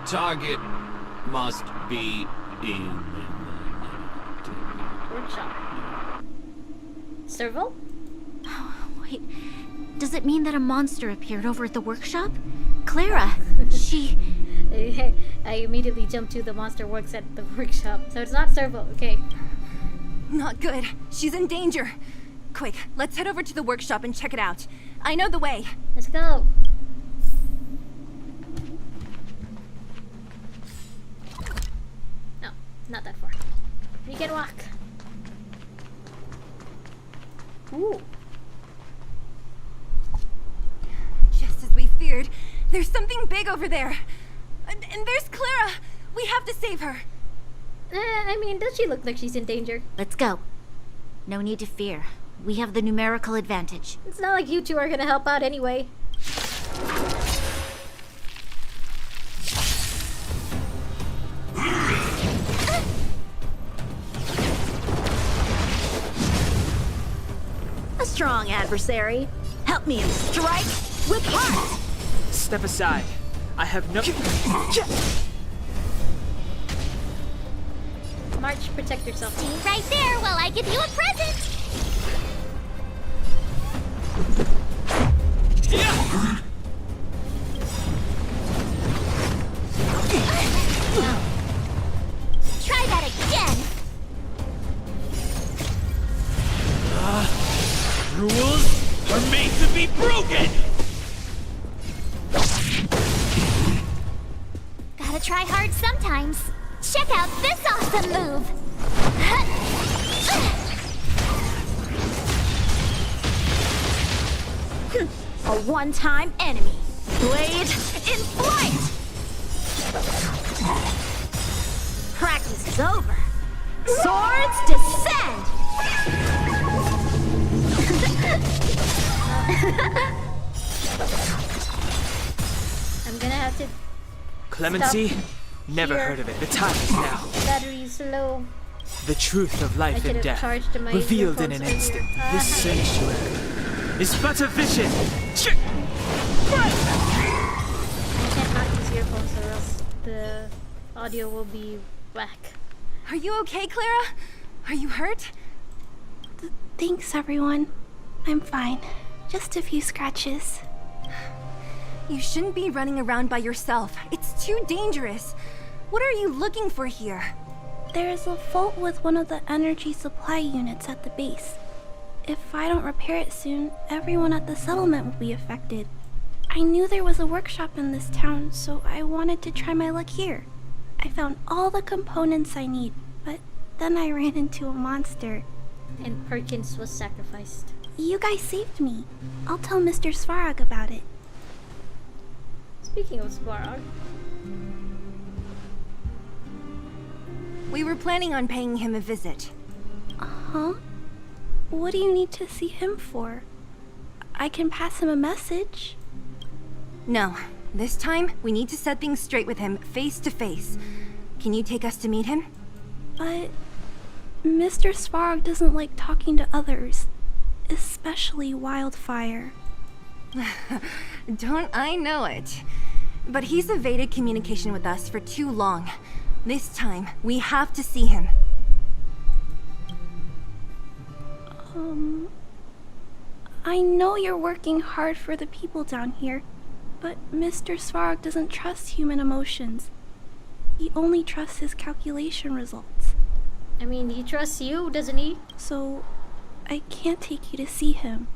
Target must be in workshop. Serval? Oh, wait. Does it mean that a monster appeared over at the workshop? Clara, she... I immediately jumped to the monster works at the workshop. So it's not Serval, okay. Not good. She's in danger. Quick, let's head over to the workshop and check it out. I know the way. Let's go. No, not that far. We can walk. Ooh. Just as we feared, there's something big over there. And there's Clara. We have to save her. I mean, does she look like she's in danger? Let's go. No need to fear. We have the numerical advantage. It's not like you two are gonna help out anyway. strong adversary. Help me and strike with heart. Step aside. I have no... March, protect yourself. Stay right there while I give you a present. Try that again. Rules are made to be broken! Gotta try hard sometimes. Check out this awesome move. A one-time enemy. Blade in flight. Practice is over. Swords descend. I'm gonna have to Clemency? stop Never here. heard of it. The time is now. Battery is low. The truth of I life could and have death, charged my revealed in an earphones earlier. instant. This sanctuary is but a vision. I cannot use earphones or else the audio will be whack. Are you okay, Clara? Are you hurt? Thanks, everyone. I'm fine. Just a few scratches. You shouldn't be running around by yourself. It's too dangerous. What are you looking for here? There is a fault with one of the energy supply units at the base. If I don't repair it soon, everyone at the settlement will be affected. I knew there was a workshop in this town, so I wanted to try my luck here. I found all the components I need, but then I ran into a monster. And Perkins was sacrificed. You guys saved me. I'll tell Mr. Svarog about it. Speaking of Svarog, We were planning on paying him a visit. Huh? What do you need to see him for? I can pass him a message. No. This time, we need to set things straight with him, face to face. Can you take us to meet him? But Mr. Svarog doesn't like talking to others, especially Wildfire. Don't I know it? But he's evaded communication with us for too long. This time, we have to see him. I know you're working hard for the people down here, but Mr. Svarog doesn't trust human emotions. He only trusts his calculation results. I mean, he trusts you, doesn't he? So, I can't take you to see him.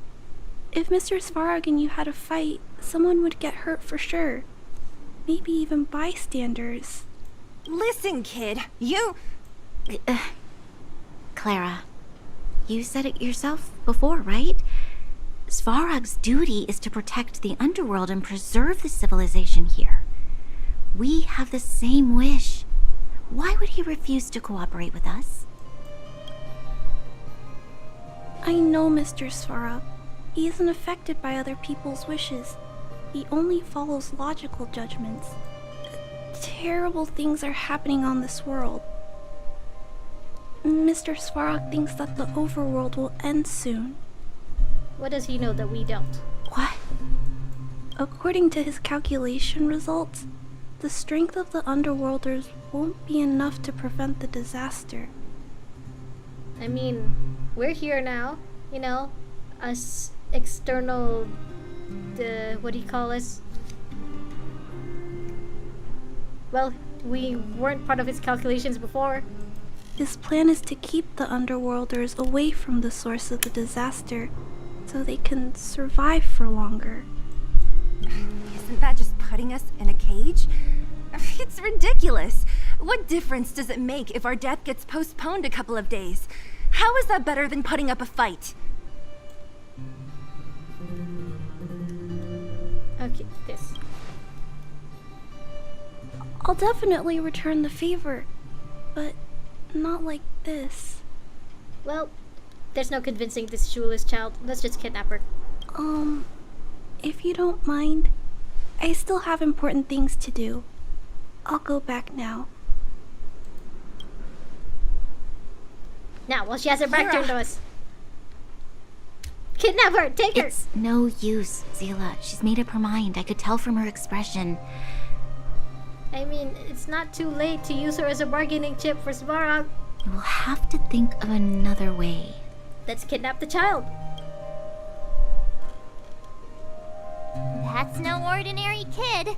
If Mr. Svarog and you had a fight, someone would get hurt for sure. Maybe even bystanders. Listen, kid, you... Clara, you said it yourself before, right? Svarog's duty is to protect the underworld and preserve the civilization here. We have the same wish. Why would he refuse to cooperate with us? I know Mr. Svarog. He isn't affected by other people's wishes. He only follows logical judgments. Terrible things are happening on this world. Mr. Svarog thinks that the overworld will end soon. What does he know that we don't? What? According to his calculation results, the strength of the underworlders won't be enough to prevent the disaster. I mean, we're here now, you know, us external, what do you call us? Well, we weren't part of his calculations before. His plan is to keep the underworlders away from the source of the disaster, so they can survive for longer. Isn't that just putting us in a cage? It's ridiculous. What difference does it make if our death gets postponed a couple of days? How is that better than putting up a fight? Okay, this. I'll definitely return the favor, but not like this. Well, there's no convincing this shoeless child. Let's just kidnap her. If you don't mind, I still have important things to do. I'll go back now. Now, while she has her back turned to us. Kidnap her! Take her! It's no use, Seele. She's made up her mind. I could tell from her expression. I mean, it's not too late to use her as a bargaining chip for Svarog. We'll have to think of another way. Let's kidnap the child. That's no ordinary kid.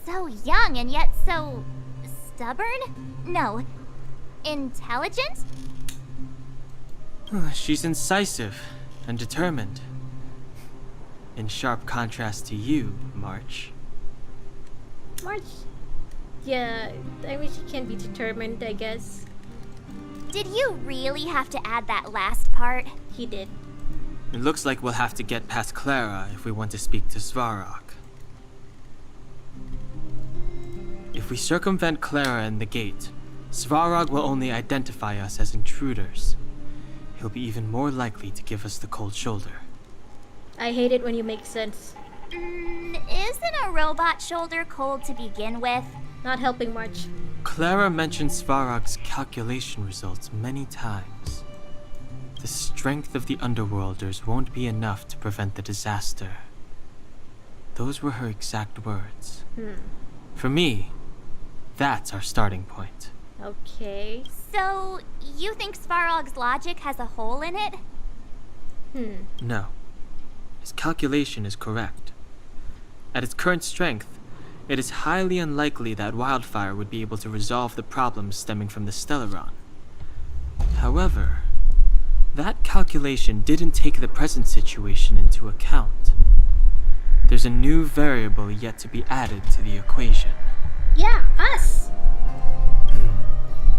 So young and yet so stubborn? No, intelligent? She's incisive and determined. In sharp contrast to you, March. March? Yeah, I mean, she can be determined, I guess. Did you really have to add that last part? He did. It looks like we'll have to get past Clara if we want to speak to Svarog. If we circumvent Clara and the gate, Svarog will only identify us as intruders. He'll be even more likely to give us the cold shoulder. I hate it when you make sense. Isn't a robot shoulder cold to begin with? Not helping March. Clara mentioned Svarog's calculation results many times. The strength of the Underworlders won't be enough to prevent the disaster. Those were her exact words. For me, that's our starting point. Okay. So, you think Svarog's logic has a hole in it? No. His calculation is correct. At its current strength, it is highly unlikely that Wildfire would be able to resolve the problems stemming from the Stellaron. However, that calculation didn't take the present situation into account. There's a new variable yet to be added to the equation. Yeah, us!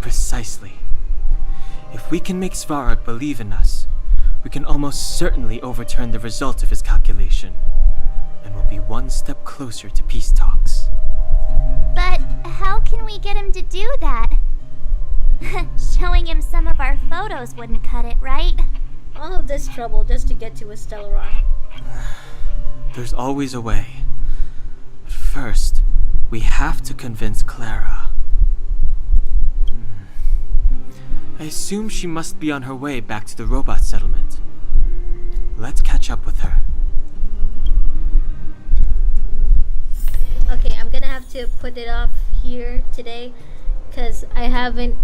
Precisely. If we can make Svarog believe in us, we can almost certainly overturn the result of his calculation, and we'll be one step closer to peace talks. But how can we get him to do that? Showing him some of our photos wouldn't cut it, right? All of this trouble just to get to a Stellaron. There's always a way. But first, we have to convince Clara. I assume she must be on her way back to the robot settlement. Let's catch up with her. Okay, I'm gonna have to put it off here today because I haven't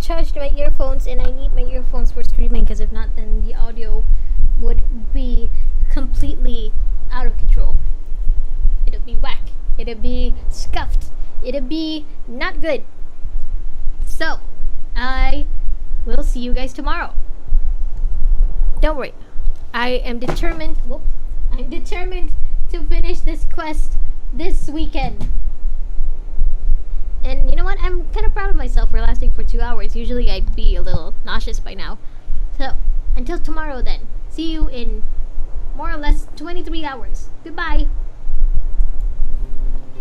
charged my earphones, and I need my earphones for streaming because if not, then the audio would be completely out of control. It'll be whack. It'll be scuffed. It'll be not good. So, I will see you guys tomorrow. Don't worry. I am determined. I'm determined to finish this quest this weekend. And you know what? I'm kind of proud of myself for lasting for 2 hours. Usually I'd be a little nauseous by now. So, until tomorrow then. See you in more or less 23 hours. Goodbye.